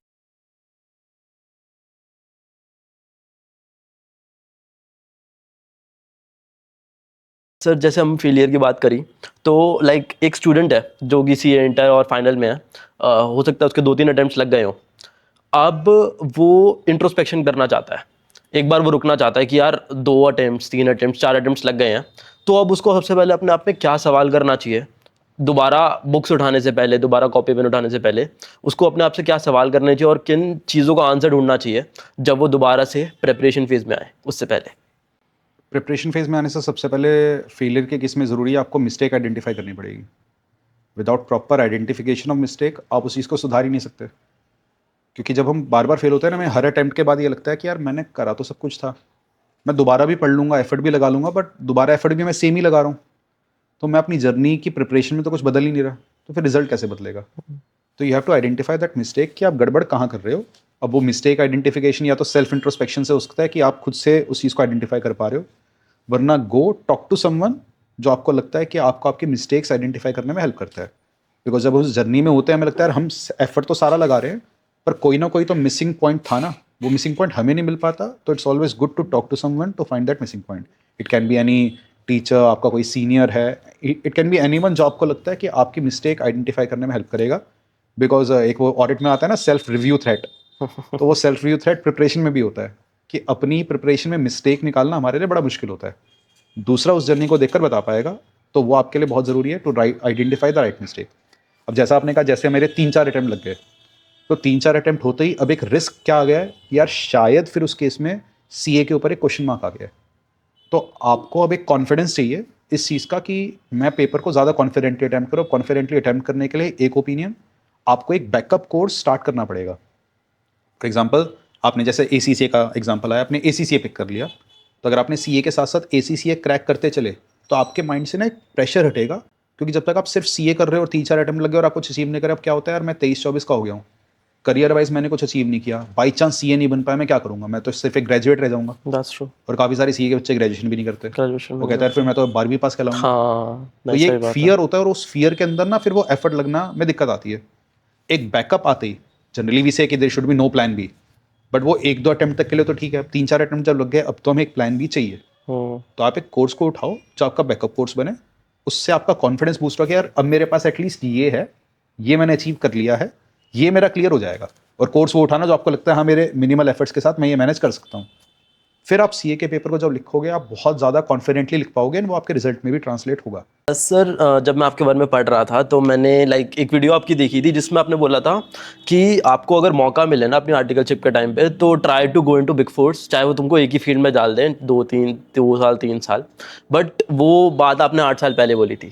sir जैसे हम फेलियर की बात करी तो लाइक एक स्टूडेंट है जो कि सी इंटर और फाइनल में है, हो सकता है उसके 2-3 अटेम्प्ट्स लग गए हों। अब वो इंट्रोस्पेक्शन करना चाहता है, एक बार वो रुकना चाहता है कि यार 2 अटेम्प्ट्स 3 अटेम्प्ट्स 4 अटेम्प्ट्स लग गए हैं, तो अब उसको सबसे पहले अपने आप में क्या सवाल करना चाहिए, दोबारा बुक्स उठाने से पहले, दोबारा कॉपी पेन उठाने से पहले उसको अपने आप से क्या सवाल करने चाहिए और किन चीज़ों का आंसर ढूंढना चाहिए जब वो दोबारा से प्रेपरेशन फेज में आए उससे पहले? प्रिपरेशन फेज में आने से सबसे पहले फेलियर के केस में ज़रूरी है आपको मिस्टेक आइडेंटिफाई करनी पड़ेगी। Without proper identification of mistake आप उस चीज़ को सुधार ही नहीं सकते। क्योंकि जब हम बार बार फेल होते हैं ना, हमें हर अटेम्प्ट के बाद ये लगता है कि यार मैंने करा तो सब कुछ था, मैं दोबारा भी पढ़ लूँगा, एफर्ट भी लगा लूँगा, बट दोबारा एफर्ट भी मैं सेम ही लगा रहा हूँ। तो मैं अपनी जर्नी की प्रिपरेशन में तो कुछ बदल ही नहीं रहा, तो फिर रिजल्ट कैसे बदलेगा। तो you have to identify that mistake कि आप गड़बड़ कहाँ कर रहे हो। अब वो मिस्टेक आइडेंटिफिकेशन या तो सेल्फ इंट्रोस्पेक्शन से हो सकता है कि आप खुद से उस चीज़ को आइडेंटिफाई कर पा रहे हो, वरना गो टॉक टू समवन जो आपको लगता है कि आपको आपके मिस्टेक्स आइडेंटिफाई करने में हेल्प करता है। बिकॉज जब उस जर्नी में होते हैं हमें लगता है यार हम एफर्ट तो सारा लगा रहे हैं पर कोई ना कोई तो मिसिंग पॉइंट था ना, वो मिसिंग पॉइंट हमें नहीं मिल पाता, तो it's always good to talk to someone to find that missing point. It can be any teacher, आपका कोई सीनियर है, इट कैन बी एनीवन जो आपको लगता है कि आपकी मिस्टेक आइडेंटिफाई करने में हेल्प करेगा. बिकॉज एक वो ऑडिट में आता है ना, सेल्फ रिव्यू थ्रेट. तो वो सेल्फ रिव्यू थ्रेट प्रिपरेशन में भी होता है कि अपनी प्रिपरेशन में मिस्टेक निकालना हमारे लिए बड़ा मुश्किल होता है. दूसरा उस जर्नी को देखकर बता पाएगा, तो वो आपके लिए बहुत ज़रूरी है to identify the right mistake. अब जैसा आपने कहा, जैसे मेरे 3-4 अटैम्प्ट लग गए, तो 3-4 अटैम्प्ट होते ही अब एक रिस्क क्या आ गया है कि यार शायद फिर उस केस में सीए के ऊपर एक क्वेश्चन मार्क आ गया है. तो आपको अब एक कॉन्फिडेंस चाहिए इस चीज़ का कि मैं पेपर को ज़्यादा कॉन्फिडेंटली अटैम्प्ट करूँ. कॉन्फिडेंटली अटैम्प्ट करने के लिए एक ओपिनियन, आपको एक बैकअप कोर्स स्टार्ट करना पड़ेगा. फॉर एग्जाम्पल, आपने जैसे ACCA का एग्जाम्पल आया, आपने ACCA पिक कर लिया, तो अगर आपने CA के साथ साथ ACCA क्रैक करते चले, तो आपके माइंड से ना एक प्रेशर हटेगा. क्योंकि जब तक आप सिर्फ CA कर रहे हो और 3-4 अटैम्प्ट लगे और आप कुछ अचीव नहीं करे, अब क्या होता है यार, मैं 23-24 का हो गया हूँ, करियर वाइज मैंने कुछ अचीव नहीं किया, बाई चांस CA नहीं बन पाया, मैं क्या करूँगा, मैं तो सिर्फ एक ग्रेजुएट रह जाऊँगा. That's true. और काफ़ी सारे CA के बच्चे ग्रेजुएशन भी नहीं करते. ग्रेजुएशन वो में कहता है फिर मैं तो 12वीं पास कहलाऊंगा. हाँ, तो नहीं ये सही एक बात है. फियर होता है, और उस फियर के अंदर ना फिर वो एफर्ट लगना में दिक्कत आती है. एक बैकअप आते ही जनरली वी से कि there should be no plan B, but वो 1-2 अटेम्प्ट तक के लिए तो ठीक है. अब 3-4 अटेम्प्ट जब लग गए, अब तो हमें एक प्लान बी चाहिए. तो आप एक कोर्स को उठाओ जो आपका बैकअप कोर्स बने. उससे आपका कॉन्फिडेंस बूस्ट हो कि यार अब मेरे पास एटलीस्ट ये है, ये मैंने अचीव कर लिया है, ये मेरा क्लियर हो जाएगा. और कोर्स वो उठाना जो आपको लगता है हाँ मेरे मिनिमल एफर्ट्स के साथ मैं ये मैनेज कर सकता हूँ. फिर आप CA के पेपर को जब लिखोगे, आप बहुत ज़्यादा कॉन्फिडेंटली लिख पाओगे, और वो आपके रिजल्ट में भी ट्रांसलेट होगा. सर जब मैं आपके बारे में पढ़ रहा था तो मैंने एक वीडियो आपकी देखी थी जिसमें आपने बोला था कि आपको अगर मौका मिले ना अपनी आर्टिकलशिप के टाइम पे, तो try to go into big fours, चाहे वो तुमको एक ही फील्ड में डाल दें 2 साल 3 साल. बट वो बात आपने 8 साल पहले बोली थी.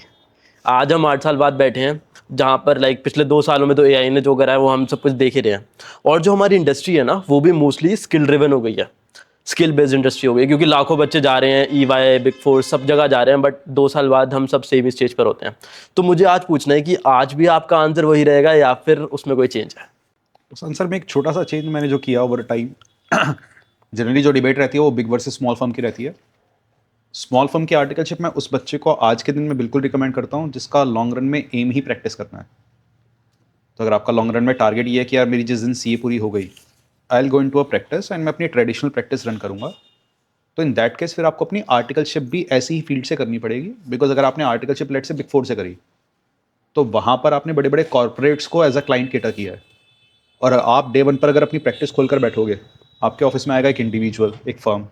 आज हम 8 साल बाद बैठे हैं जहाँ पर पिछले 2 सालों में तो AI ने जो करा है वो हम सब कुछ देख ही रहे हैं. और जो हमारी इंडस्ट्री है ना, वो भी मोस्टली स्किल ड्रिवन हो गई है, स्किल बेस्ड इंडस्ट्री हो गई, क्योंकि लाखों बच्चे जा रहे हैं, EY बिग फोर सब जगह जा रहे हैं, बट 2 साल बाद हम सब सेम स्टेज पर होते हैं. तो मुझे आज पूछना है कि आज भी आपका आंसर वही रहेगा या फिर उसमें कोई चेंज है? उस आंसर में एक छोटा सा चेंज मैंने जो किया ओवर टाइम, जनरली जो डिबेट रहती है वो बिग वर्सेस स्मॉल फर्म की रहती है. स्मॉल फर्म की आर्टिकलशिप में उस बच्चे को आज के दिन में बिल्कुल रिकमेंड करता हूँ जिसका लॉन्ग रन में एम ही प्रैक्टिस करना है. तो अगर आपका लॉन्ग रन में टारगेट ये है कि यार मेरी जिस दिन CA पूरी हो गई, I will go into a practice and मैं अपनी ट्रेडिशनल प्रैक्टिस रन करूँगा, तो इन दैट केस फिर आपको अपनी आर्टिकलशिप भी ऐसी ही फील्ड से करनी पड़ेगी. बिकॉज अगर आपने आर्टिकलशिप लेट से बिग फोर से करी, तो वहाँ पर आपने बड़े बड़े कॉर्पोरेट्स को एज अ क्लाइंट केटर किया है. और आप डे 1 पर अगर अपनी प्रैक्टिस खोलकर बैठोगे, आपके ऑफिस में आएगा एक इंडिविजुअल, एक फर्म,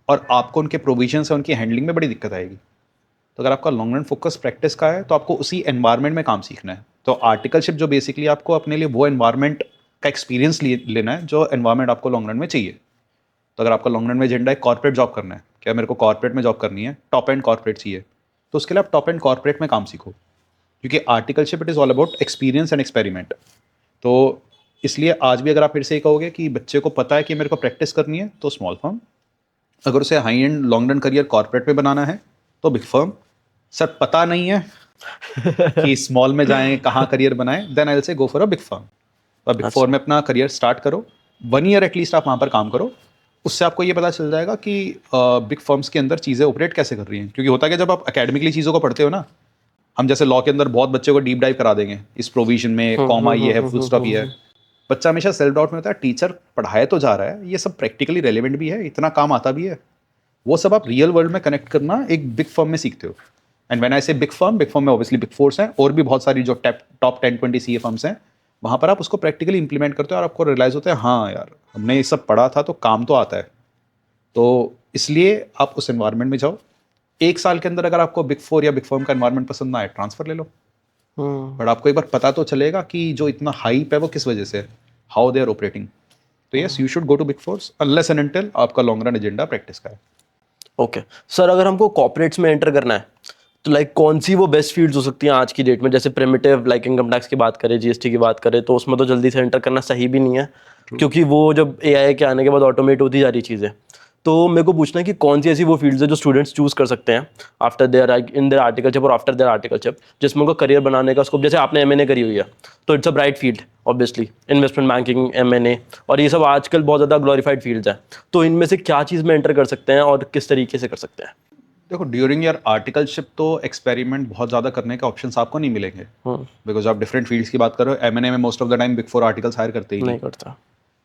और आपको उनके प्रोविजन से उनकी हैंडलिंग में बड़ी दिक्कत आएगी. तो अगर आपका लॉन्ग रन फोकस प्रैक्टिस का है, तो आपको उसी एनवायरनमेंट में काम सीखना है. तो आर्टिकलशिप जो बेसिकली आपको अपने लिए वो एनवायरनमेंट का एक्सपीरियंस लेना है जो एनवायरनमेंट आपको लॉन्ग रन में चाहिए. तो अगर आपका लॉन्ग रन में एजेंडा है कॉर्पोरेट जॉब करना है, क्या मेरे को कॉर्पोरेट में जॉब करनी है, टॉप एंड कॉर्पोरेट चाहिए, तो उसके लिए आप टॉप एंड कॉर्पोरेट में काम सीखो. क्योंकि articleship it is all about experience and experiment. तो इसलिए आज भी अगर आप फिर से ये कहोगे कि बच्चे को पता है कि मेरे को प्रैक्टिस करनी है, तो स्मॉल फर्म. अगर उसे high and long run career corporate में बनाना है, तो बिग फर्म. सर पता नहीं है कि स्मॉल में जाएं, कहाँ करियर बनाएं, then I will say go for a big firm. तो बिग फोर में अपना करियर स्टार्ट करो, 1 ईयर एटलीस्ट आप वहाँ पर काम करो. उससे आपको ये पता चल जाएगा कि बिग फर्म्स के अंदर चीज़ें ऑपरेट कैसे कर रही हैं. क्योंकि होता है कि जब आप एकेडमिकली चीज़ों को पढ़ते हो ना, हम जैसे लॉ के अंदर बहुत बच्चे को डीप डाइव करा देंगे, इस प्रोविजन में कॉमा ये है, फुल स्टॉप ये है. बच्चा हमेशा सेल्फ डाउट में होता है, टीचर पढ़ाए तो जा रहा है, ये सब प्रैक्टिकली रेलिवेंट भी है, इतना काम आता भी है. वो सब आप रियल वर्ल्ड में कनेक्ट करना एक बिग फर्म में सीखते हो. एंड व्हेन आई से बिग फर्म में ऑब्वियसली बिग फोर्स हैं, और भी बहुत सारी जो टॉप 10-20 CA फर्म्स हैं, वहाँ पर आप उसको प्रैक्टिकली इंप्लीमेंट करते हो और आपको रियलाइज़ होता है हाँ यार हमने ये सब पढ़ा था तो काम तो आता है. तो इसलिए आप उस एनवायरनमेंट में जाओ. 1 साल के अंदर अगर आपको बिग फोर या बिग फर्म का एनवायरनमेंट पसंद ना आए, ट्रांसफर ले लो. बट आपको एक बार पता तो चलेगा कि जो इतना हाइप है वो किस वजह से है, हाउ दे आर ऑपरेटिंग. तो yes, you should go to big fours unless and until आपका लॉन्ग रन एजेंडा प्रैक्टिस का है. ओके सर, अगर हमको कॉर्पोरेट्स में एंटर करना है तो कौन सी वो बेस्ट फील्ड्स हो सकती हैं आज की डेट में? जैसे प्रिमिटिव इनकम टैक्स की बात करें, GST की बात करें, तो उसमें तो जल्दी से एंटर करना सही भी नहीं है, क्योंकि वो जब AI के आने के बाद ऑटोमेट होती जा रही चीज़ें. तो मेरे को पूछना है कि कौन सी ऐसी वो फील्ड्स है जो स्टूडेंट्स चूज कर सकते हैं after their in their articleship और आफ्टर देयर आर्टिकलशिप, जिसमें उनको करियर बनाने का स्कोप. जैसे आपने M&A करी हुई है तो it's a bright field obviously, investment banking, M&A, और ये सब आजकल बहुत ज़्यादा ग्लोरीफाइड फील्ड्स हैं. तो इनमें से क्या चीज़ में एंटर कर सकते हैं और किस तरीके से कर सकते हैं? देखो, ड्यूरिंग योर आर्टिकलशिप तो एक्सपेरिमेंट बहुत ज़्यादा करने के ऑप्शंस आपको नहीं मिलेंगे, बिकॉज आप डिफरेंट फील्ड्स की बात कर रहे हो. M&A में most of the time big four articles hire करते ही नहीं करता.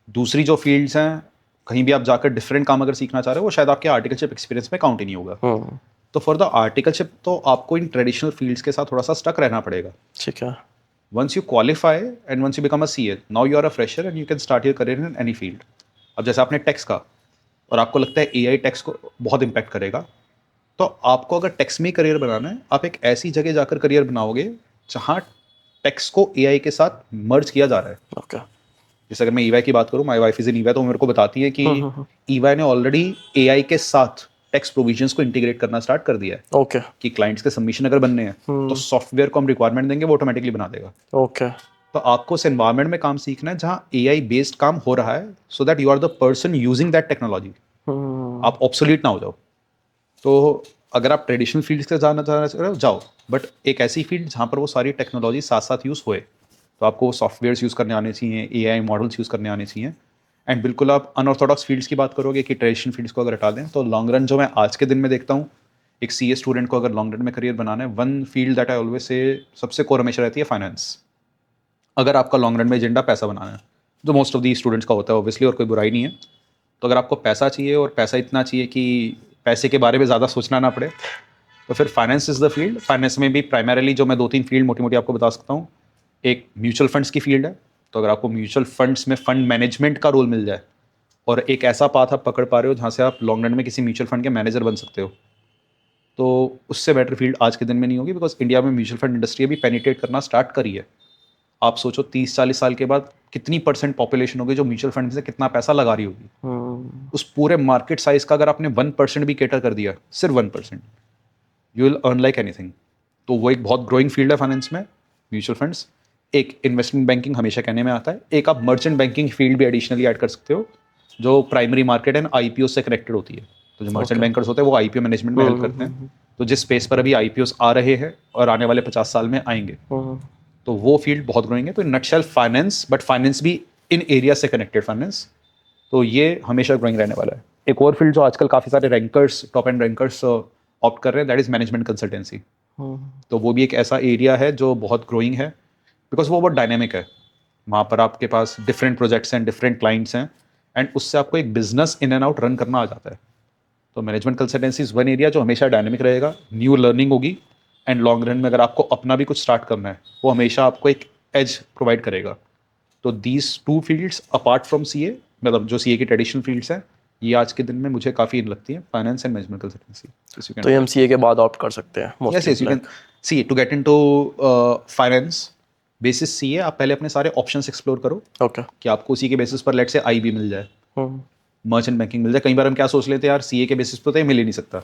दूसरी जो फील्ड्स हैं, कहीं भी आप जाकर डिफरेंट काम अगर सीखना चाह रहे हो, वो शायद आपके आर्टिकलशिप एक्सपीरियंस में काउंट ही नहीं होगा। हम्म, तो फॉर द आर्टिकलशिप तो आपको इन ट्रेडिशनल फील्ड्स के साथ थोड़ा सा स्टक रहना पड़ेगा। ठीक है। Once you qualify and once you become a CA, now you are a fresher and you can start your career in any field. अब जैसे आपने टैक्स का, और आपको लगता है AI टैक्स को बहुत इम्पैक्ट करेगा, तो आपको अगर टैक्स में करियर बनाना है, आप एक ऐसी जगह जाकर करियर बनाओगे जहाँ टैक्स को AI के साथ मर्ज किया जा रहा है। ओके। जैसे अगर मैं EY की बात करूँ, my wife is in EY, तो वो मेरे को बताती है कि हम्म। EY ने ऑलरेडी AI के साथ टैक्स प्रोविजंस को इंटीग्रेट करना स्टार्ट कर दिया है ओके। कि क्लाइंट्स के सबमिशन अगर बनने हैं तो सॉफ्टवेयर को हम रिक्वायरमेंट देंगे, वो ऑटोमेटिकली बना देगा। ओके। तो आपको उस एनवायरनमेंट में काम सीखना है जहाँ AI बेस्ड काम हो रहा है, so that you are the person using that technology, आप ऑब्सोलीट ना हो जाओ। तो अगर आप ट्रेडिशनल फील्ड से जाना चाह रहे हो, जाओ, बट एक ऐसी फील्ड जहाँ पर वो सारी टेक्नोलॉजी साथ साथ यूज़ होए, तो आपको सॉफ्टवेयर्स यूज़ करने आने चाहिए, AI मॉडल्स यूज़ करने आने चाहिए। एंड बिल्कुल आप अनऑर्थोडॉक्स फील्ड्स की बात करोगे कि ट्रेडिशनल फील्ड्स को अगर हटा दें, तो लॉन्ग रन जो मैं आज के दिन में देखता हूँ, एक CA स्टूडेंट को अगर लॉन्ग रन में करियर बनाना है, one field that I always say सबसे कोर हमेशा रहती है फाइनेंस। अगर आपका लॉन्ग रन में एजेंडा पैसा बनाना है, जो मोस्ट ऑफ दी स्टूडेंट्स का होता है ऑब्वियसली, और कोई बुराई नहीं है, तो अगर आपको पैसा चाहिए और पैसा इतना चाहिए कि पैसे के बारे में ज़्यादा सोचना ना पड़े, तो फिर finance is the field. Finance में भी प्राइमरीली जो मैं 2-3 फील्ड मोटी मोटी आपको बता सकता हूँ, एक म्यूचुअल फंड्स की फील्ड है। तो अगर आपको म्यूचुअल फंड्स में फंड मैनेजमेंट का रोल मिल जाए और एक ऐसा पाथ आप पकड़ पा रहे हो जहाँ से आप लॉन्ग रन में किसी म्यूचुअल फंड के मैनेजर बन सकते हो, तो उससे बेटर फील्ड आज के दिन में नहीं होगी, बिकॉज इंडिया में म्यूचुअल फंड इंडस्ट्री अभी पेनिट्रेट करना स्टार्ट करी है। आप सोचो 30-40 साल के बाद कितनी परसेंट पॉपुलेशन होगी जो म्यूचुअल फंड से कितना पैसा लगा रही होगी। उस पूरे मार्केट साइज का अगर आपने 1% भी केटर कर दिया, सिर्फ 1%, you will earn like anything. तो वो एक बहुत ग्रोइंग फील्ड है फाइनेंस में, म्यूचुअल फंड्स। एक इन्वेस्टमेंट बैंकिंग हमेशा कहने में आता है, एक आप मर्चेंट बैंकिंग फील्ड भी एडिशनली ऐड कर सकते हो, जो प्राइमरी मार्केट एंड IPO से कनेक्टेड होती है। तो जो मर्चेंट बैंकर्स होते हैं वो IPO मैनेजमेंट में हेल्प करते हैं। तो जिस स्पेस पर अभी IPOs आ रहे हैं और आने वाले 50 साल में आएंगे, तो वो फील्ड बहुत ग्रोइंग है। तो in nutshell finance, but finance भी इन एरिया से कनेक्टेड फाइनेंस, तो ये हमेशा ग्रोइंग रहने वाला है। एक और फील्ड जो आजकल काफ़ी सारे rankers, top and rankers opt कर रहे हैं, दैट इज़ मैनेजमेंट कंसल्टेंसी। तो वो भी एक ऐसा एरिया है जो बहुत ग्रोइंग है, बिकॉज वो बहुत डायनेमिक है। वहाँ पर आपके पास डिफरेंट प्रोजेक्ट्स हैं, डिफरेंट क्लाइंट्स हैं, एंड उससे आपको एक business in and out run करना आ जाता है। तो management consultancy is one area जो हमेशा डायनेमिक रहेगा, न्यू लर्निंग होगी, एंड लॉन्ग रन में अगर आपको अपना भी कुछ स्टार्ट करना है, वो हमेशा आपको एक एज प्रोवाइड करेगा। तो these two fields apart from CA, मतलब जो CA की ट्रेडिशनल फील्ड्स हैं, ये आज के दिन में मुझे काफ़ी इन लगती है, फाइनेंस एंड मैनेजमेंट कंसल्टेंसी। तो ये हम CA के बाद ऑप्ट कर सकते हैं yes mostly. Yes, you can see to get into finance basis CA। आप पहले अपने सारे ऑप्शंस एक्सप्लोर करो ओके। कि आपको उसी के बेसिस पर लेट से IB मिल जाए, मर्चेंट बैंकिंग मिल जाए। कई बार हम क्या सोच लेते हैं यार, CA के बेसिस पर तो ये मिल ही नहीं सकता,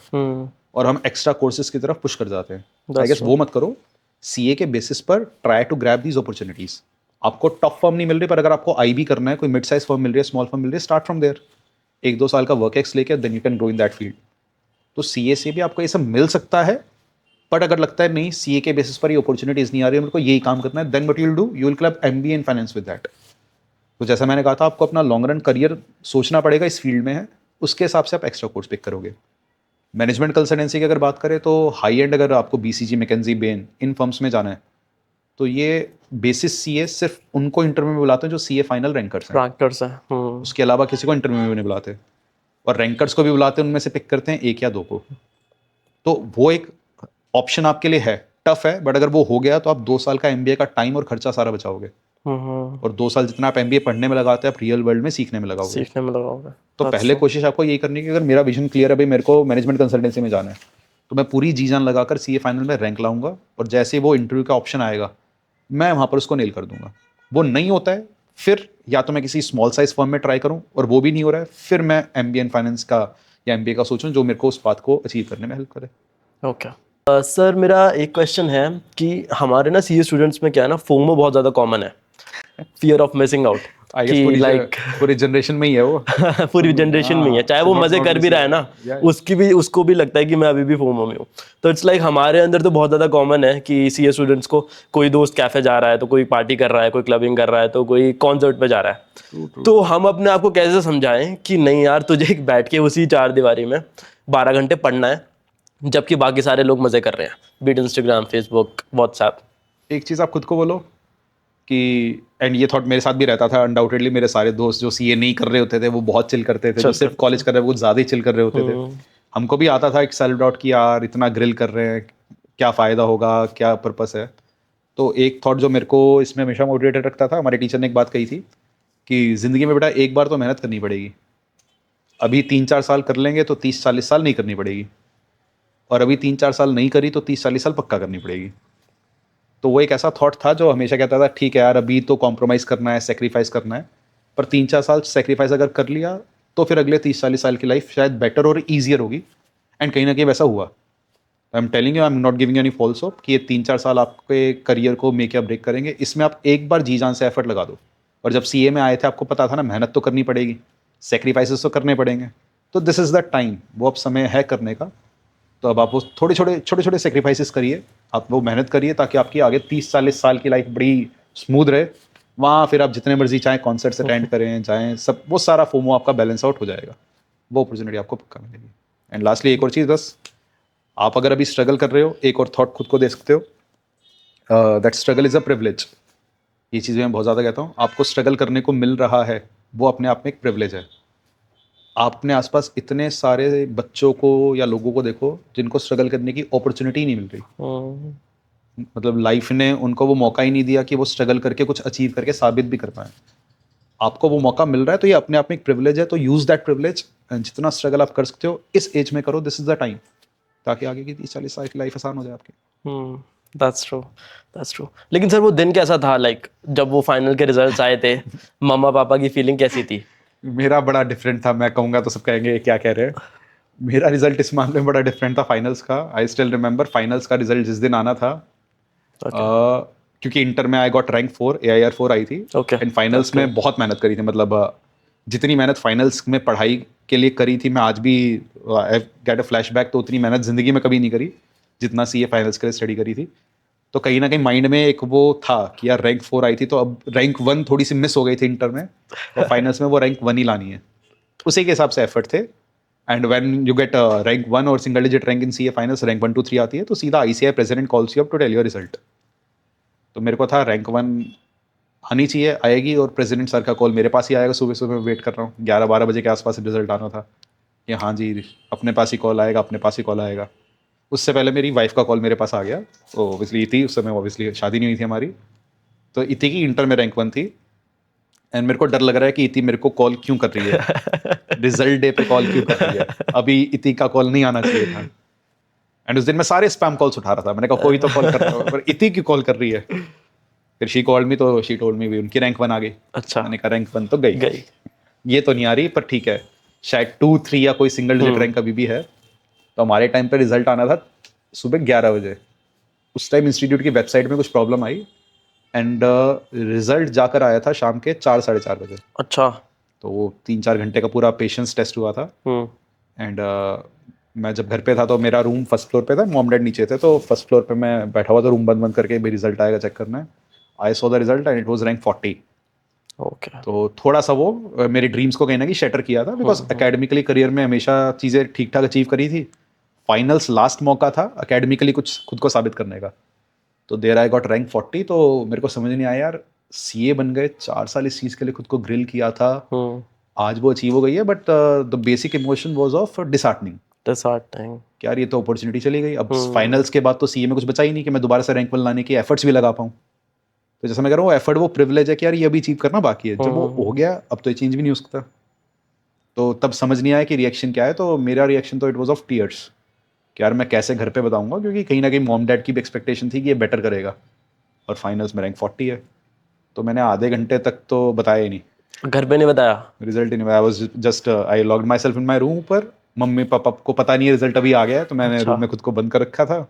और हम एक्स्ट्रा कोर्सेज की तरफ पुश कर जाते हैं। आई गेस वो मत करो, CA के बेसिस पर try to grab these opportunities. आपको टॉप फर्म नहीं मिल रही, पर अगर आपको IB करना है, कोई मिड साइज फर्म मिल रही है, स्मॉल फर्म मिल रही है, स्टार्ट फ्रॉम देयर। 1-2 साल का वर्क एक्स लेके then you can grow in that field. तो CA से भी आपको ये सब मिल सकता है, बट अगर लगता है नहीं CA के बेसिस पर ये अपॉर्चुनिटीज नहीं आ रही है, मेरे को यही काम करना है, then what you will do, you will club MBA in finance with that. तो जैसा मैंने कहा था, आपको अपना लॉन्ग रन करियर सोचना पड़ेगा इस फील्ड में है, उसके हिसाब से आप एक्स्ट्रा कोर्स पिक करोगे। मैनेजमेंट कंसल्टेंसी की अगर बात करें, तो हाई एंड अगर आपको BCG, मैकेंजी, बेन, इन फर्म्स में जाना है, तो ये बेसिस CA सिर्फ उनको इंटरव्यू में बुलाते हैं जो CA फाइनल रैंकर्स हैं। रैंकर्स हैं। उसके अलावा किसी को इंटरव्यू में नहीं बुलाते, और रैंकर्स को भी बुलाते हैं, उनमें से पिक करते हैं 1 या 2 को। तो वो एक ऑप्शन आपके लिए है, टफ है, बट अगर वो हो गया तो आप 2 साल का MBA का टाइम और खर्चा सारा बचाओगे, और 2 साल जितना आप MBA पढ़ने में लगाते हैं, आप रियल वर्ल्ड में सीखने में लगाओगे। सीखने में लगाओगे। तो पहले कोशिश आपको यही करनी है कि अगर मेरा विजन क्लियर है, भाई मेरे को मैनेजमेंट कंसल्टेंसी में जाना है, तो मैं पूरी जी जान लगाकर CA फाइनल में रैंक लाऊंगा, और जैसे वो इंटरव्यू का ऑप्शन आएगा, मैं वहाँ पर उसको नेल कर दूंगा। वो नहीं होता है, फिर या तो मैं किसी स्मॉल साइज फर्म में ट्राई करूँ, और वो भी नहीं हो रहा है, फिर मैं MBA इन फाइनेंस का या MBA का सोचूं, जो मेरे को उस बात को अचीव करने में हेल्प करे। ओके। सर मेरा एक क्वेश्चन है कि हमारे ना CA स्टूडेंट्स में क्या है ना, फोमो बहुत ज़्यादा कॉमन है, फियर ऑफ मिसिंग आउट, कि लाइक पूरी जनरेशन में ही है वो। पूरी जनरेशन में ही है, चाहे वो मजे कर भी रहा है ना, उसको भी लगता है कि मैं अभी भी फोमो में हूँ। तो इट्स लाइक हमारे अंदर तो बहुत ज़्यादा कॉमन है कि CA स्टूडेंट्स को कोई दोस्त कैफे जा रहा है तो कोई पार्टी कर रहा है, कोई क्लबिंग कर रहा है, तो कोई कॉन्सर्ट पे जा रहा है। तो हम अपने आप को कैसे समझाएं कि नहीं यार, तुझे बैठ के उसी 4 दीवारी में 12 घंटे पढ़ना है, जबकि बाकी सारे लोग मजे कर रहे हैं, बीट इंस्टाग्राम, फेसबुक, व्हाट्सएप। एक चीज़ आप खुद को बोलो, कि एंड ये थॉट मेरे साथ भी रहता था अनडाउटेडली। मेरे सारे दोस्त जो सीए नहीं कर रहे होते थे वो बहुत चिल करते थे, जो चल सिर्फ कॉलेज कर रहे हैं वो ज़्यादा ही चिल कर रहे होते थे। हमको भी आता था एक सेल्फ डाउट कि यार इतना ग्रिल कर रहे हैं, क्या फ़ायदा होगा, क्या पर्पस है। तो एक थॉट जो मेरे को इसमें हमेशा मोटिवेटेड रखता था, हमारे टीचर ने एक बात कही थी कि ज़िंदगी में बेटा एक बार तो मेहनत करनी पड़ेगी। अभी 3-4 साल कर लेंगे तो 30-40 साल नहीं करनी पड़ेगी, और अभी 3-4 साल नहीं करी तो 30-40 साल पक्का करनी पड़ेगी। तो वो एक ऐसा थॉट था जो हमेशा कहता था ठीक है यार अभी तो कॉम्प्रोमाइज़ करना है, सेक्रीफाइस करना है, पर 3-4 साल सेक्रीफाइस अगर कर लिया तो फिर अगले 30-40 साल की लाइफ शायद बेटर और ईजियर होगी। एंड कहीं ना कहीं वैसा हुआ। I am telling you, I am not giving any false hope कि ये 3-4 साल आपके करियर को मेक या ब्रेक करेंगे। इसमें आप एक बार जी जान से एफर्ट लगा दो। और जब सीए में आए थे आपको पता था ना मेहनत तो करनी पड़ेगी, सेक्रीफाइसेस तो करने पड़ेंगे, तो दिस इज़ द टाइम, वो अब समय है करने का। तो अब आप वो छोटे छोटे सेक्रीफाइसेस करिए, आप वो मेहनत करिए ताकि आपकी आगे 30-40 साल की लाइफ बड़ी स्मूथ रहे। वहाँ फिर आप जितने मर्जी चाहें कॉन्सर्ट्स अटेंड करें, चाहें सब, वो सारा फोमो आपका बैलेंस आउट हो जाएगा। वो अपॉर्चुनिटी आपको पक्का मिलेगी। एंड लास्टली एक और चीज़ बस, आप अगर अभी स्ट्रगल कर रहे हो, एक और थॉट खुद को दे सकते हो, that struggle is a privilege. ये चीज़ मैं बहुत ज़्यादा कहता हूँ, आपको स्ट्रगल करने को मिल रहा है वो अपने आप में एक प्रिविलेज है। आप अपने आसपास इतने सारे बच्चों को या लोगों को देखो जिनको स्ट्रगल करने की अपॉर्चुनिटी ही नहीं मिल रही। मतलब लाइफ ने उनको वो मौका ही नहीं दिया कि वो स्ट्रगल करके कुछ अचीव करके साबित भी कर पाए। आपको वो मौका मिल रहा है तो ये अपने आप में एक प्रिविलेज है, तो यूज़ दैट प्रिविलेज। जितना स्ट्रगल आप कर सकते हो इस एज में करो, दिस इज द टाइम, ताकि आगे की 30-40 साल की लाइफ आसान हो जाए आपकी। That's true, that's true. लेकिन सर वो दिन कैसा था, लाइक जब वो फाइनल के रिजल्ट्स आए थे, मम्मा पापा की फीलिंग कैसी थी? मेरा बड़ा डिफरेंट था, मैं कहूँगा तो सब कहेंगे ये क्या कह रहे हैं। मेरा रिजल्ट इस मामले में बड़ा डिफरेंट था फाइनल्स का। आई स्टिल रिमेंबर फाइनल्स का रिजल्ट जिस दिन आना था, ओके, क्योंकि इंटर में आई गॉट रैंक 4, AIR 4 आई थी। ओके, एंड फाइनल्स में बहुत मेहनत करी थी, मतलब जितनी मेहनत फाइनल्स में पढ़ाई के लिए करी थी, मैं आज भी आई गेट अ फ्लैशबैक, तो उतनी मेहनत जिंदगी में कभी नहीं करी जितना सीए फाइनल्स के लिए स्टडी करी थी। तो कहीं ना कहीं माइंड में एक वो था कि यार रैंक 4 आई थी तो अब रैंक 1 थोड़ी सी मिस हो गई थी इंटर में, और फाइनल्स में वो रैंक 1 ही लानी है। उसी के हिसाब से एफर्ट थे। And when you get rank 1 और single digit rank in CA finals, rank 1 2 3 आती है, तो सीधा ICAI president calls you up to tell your result. तो मेरे को था रैंक 1 आनी चाहिए, आएगी, और प्रेसिडेंट सर का कॉल मेरे पास ही आएगा। सुबह सुबह वेट कर रहा हूँ, 11-12 बजे के आसपास रिजल्ट आना था कि हाँ जी अपने पास ही कॉल आएगा, अपने पास ही कॉल आएगा। उससे पहले मेरी वाइफ का कॉल मेरे पास आ गया। तो ऑब्वियसली इति, उस समय ऑब्वियसली शादी नहीं हुई थी हमारी, तो इति की इंटर में रैंक 1 थी। एंड मेरे को डर लग रहा है कि इति मेरे को कॉल क्यों कर रही है, रिजल्ट डे पे कॉल क्यों कर रही है, अभी इति का कॉल नहीं आना चाहिए था। एंड उस दिन मैं सारे स्पैम कॉल्स उठा रहा था, मैंने कहा कोई तो कॉल कर रहा है, पर इति क्यों कॉल कर रही है। फिर शी कॉल्ड मी, तो शी टोल्ड मी भी उनकी रैंक 1 आ गई। अच्छा, मैंने कहा रैंक 1 तो गई, गई। ये तो नहीं आ रही, पर ठीक है शायद 2-3 या कोई सिंगल डिजिट रैंक अभी भी है। तो हमारे टाइम पे रिजल्ट आना था सुबह 11 बजे। उस टाइम इंस्टीट्यूट की वेबसाइट में कुछ प्रॉब्लम आई, एंड रिजल्ट जाकर आया था शाम के 4-4:30 बजे। अच्छा, तो वो 3-4 घंटे का पूरा पेशेंस टेस्ट हुआ था। एंड मैं जब घर पे था तो मेरा रूम फर्स्ट फ्लोर पे था, मॉम डैड नीचे थे, तो फर्स्ट फ्लोर पे मैं बैठा हुआ था रूम बंद बंद करके, भाई रिजल्ट आएगा चेक करना है। I saw the result and it was rank 40। Okay, तो थोड़ा सा वो मेरे ड्रीम्स को कहीं ना कहीं शटर किया था, बिकॉज एकेडमिकली करियर में हमेशा चीज़ें ठीक ठाक अचीव करी थी। फाइनल्स लास्ट मौका था एकेडमिकली कुछ खुद को साबित करने का। तो देर आई गॉट रैंक 40। तो मेरे को समझ नहीं आया यार, सीए बन गए, 4 साल इस चीज़ के लिए खुद को ग्रिल किया था, आज वो अचीव हो गई है, but the basic emotion was of disheartening disheartening. कि यार ये तो अपॉर्चुनिटी चली गई। अब फाइनल्स के बाद तो सीए में कुछ बचा ही नहीं कि मैं दोबारा से रैंक 1 लाने की एफर्ट्स भी लगा पाऊँ। तो जैसा मैं कह रहा हूँ, एफर्ट वो प्रिविलेज है कि यार ये अभी अचीव करना बाकी है, जब वो हो गया अब तो ये चेंज भी नहीं हो सकता। तो तब समझ नहीं आया कि रिएक्शन क्या है। तो मेरा रिएक्शन तो इट वाज ऑफ टीयर्स कि यार मैं कैसे घर पे बताऊंगा, क्योंकि कहीं ना कहीं मॉम डैड की भी एक्सपेक्टेशन थी कि ये बेटर करेगा, और फाइनल्स में रैंक 40 है। तो मैंने आधे घंटे तक तो बताया ही नहीं, घर पे नहीं बताया? रिजल्ट ही नहीं। I was just I logged my self in my room पर। मम्मी पापा को पता नहीं है रिजल्ट अभी आ गया है, तो मैंने अच्छा, रूम में खुद को बंद कर रखा था।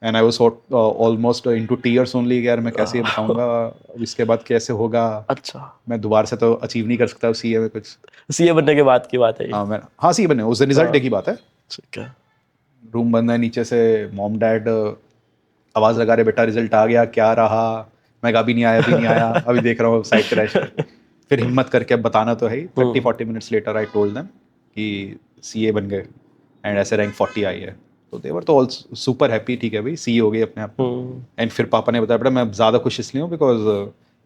And I was almost into tears only, यार मैं कैसे ये बताऊंगा, अब इसके बाद कैसे होगा, अच्छा। मैं दोबारा से तो अचीव नहीं कर सकता सीए में कुछ। सीए बनने के बाद की बात है ये? हाँ सीए बने उस दिन, रिजल्ट डे की बात है। ठीक है। रूम बंद है, नीचे से मॉम डैड आवाज़ लगा रहे, बेटा रिजल्ट आ गया, क्या रहा। मैं कहा अभी नहीं आया, अभी नहीं आया, अभी देख रहा हूँ साइड क्रैश है। फिर हिम्मत करके अब बताना तो है ही। 30-40 minutes later I told them कि सीए बन गए एंड ऐसे रैंक 40 आई है। तो देवर तो ऑल सुपर हैप्पी, ठीक है भाई सीए हो गई अपने आप में। एंड फिर पापा ने बताया बेटा मैं ज़्यादा खुश इसलिए हूँ बिकॉज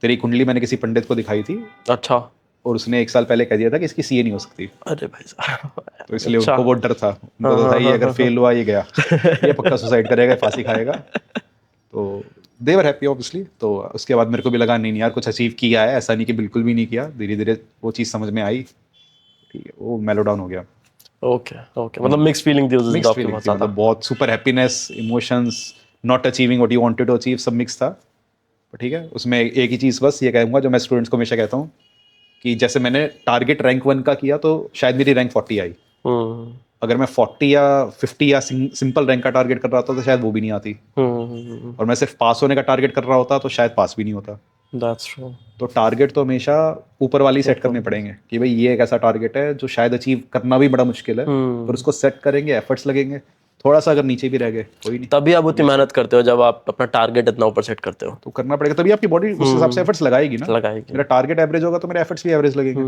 तेरी कुंडली मैंने किसी पंडित को दिखाई थी अच्छा। और उसने 1 साल पहले कह दिया था कि इसकी सीए नहीं हो सकती, अरे भाई साहब। तो इसलिए अच्छा। उनको वो डर था। उनको तो था हाँ ये हाँ अगर हाँ फेल हुआ ये गया, ये पक्का सुसाइड करेगा, फांसी खाएगा। तो दे वर हैप्पी ऑब्वियसली। तो उसके बाद मेरे को भी लगा नहीं नहीं यार कुछ अचीव किया है, ऐसा नहीं कि बिल्कुल भी नहीं किया। धीरे धीरे वो चीज़ समझ में आई, ठीक है, वो मेलो डाउन हो गया। ओके ओके, मतलब मिक्स फीलिंग थी उस दिन तो मिक्स्ड आपके फीलिंग बहुत थी, मतलब ज़्यादा। बहुत super happiness, emotions, not achieving what you wanted to achieve, सब मिक्स था। पर ठीक है, उसमें एक ही चीज़ बस ये कहूँगा जो मैं स्टूडेंट्स को हमेशा कहता हूँ कि जैसे मैंने टारगेट रैंक 1 का किया तो शायद मेरी रैंक 40 आई। हम्म अगर मैं 40 या 50 या सिंपल रैंक का टारगेट कर रहा होता तो शायद वो भी नहीं आती। और मैं सिर्फ पास होने का टारगेट कर रहा होता तो शायद पास भी नहीं होता। That's true. तो टारगेट तो हमेशा ऊपर वाली सेट करने ऊपर। पड़ेंगे कि भाई ये एक ऐसा टारगेट है जो शायद अचीव करना भी बड़ा मुश्किल है, पर उसको सेट करेंगे, एफर्ट्स लगेंगे, थोड़ा सा अगर नीचे भी रह गए कोई नहीं, तभी आप उतनी मेहनत करते हो जब आप अपना टारगेट इतना ऊपर सेट करते हो। तो करना पड़ेगा, तभी आपकी बॉडी उस हिसाब से एफर्ट्स लगाएगी ना। लगाएगी। मेरा टारगेट एवरेज होगा तो मेरे एफर्ट्स भी एवरेज लगेंगे।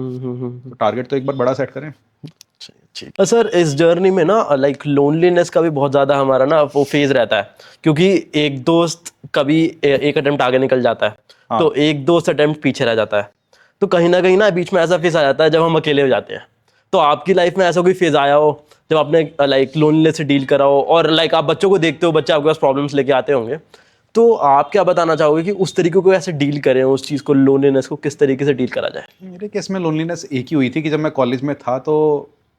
तो टारगेट तो एक बार बड़ा सेट करें। ठीक है सर, इस जर्नी में ना लाइक लोनलीनेस का भी बहुत ज़्यादा हमारा ना वो फेज रहता है, क्योंकि एक दोस्त कभी एक अटेम्प्ट आगे निकल जाता है, हाँ। तो एक दोस्त अटेम्प्ट पीछे रह जाता है। तो कहीं ना बीच में ऐसा फेज आ जाता है जब हम अकेले हो जाते हैं। तो आपकी लाइफ में ऐसा कोई फेज आया हो जब आपने लाइक लोनलीनेस से डील करा हो, और लाइक आप बच्चों को देखते हो, बच्चे आपके पास प्रॉब्लम्स लेके आते होंगे, तो आप क्या बताना चाहोगे कि उस तरीके को कैसे डील करें, उस चीज़ को, लोनलीनेस को किस तरीके से डील करा जाए? मेरे केस में लोनलीनेस एक ही हुई थी कि जब मैं कॉलेज में था तो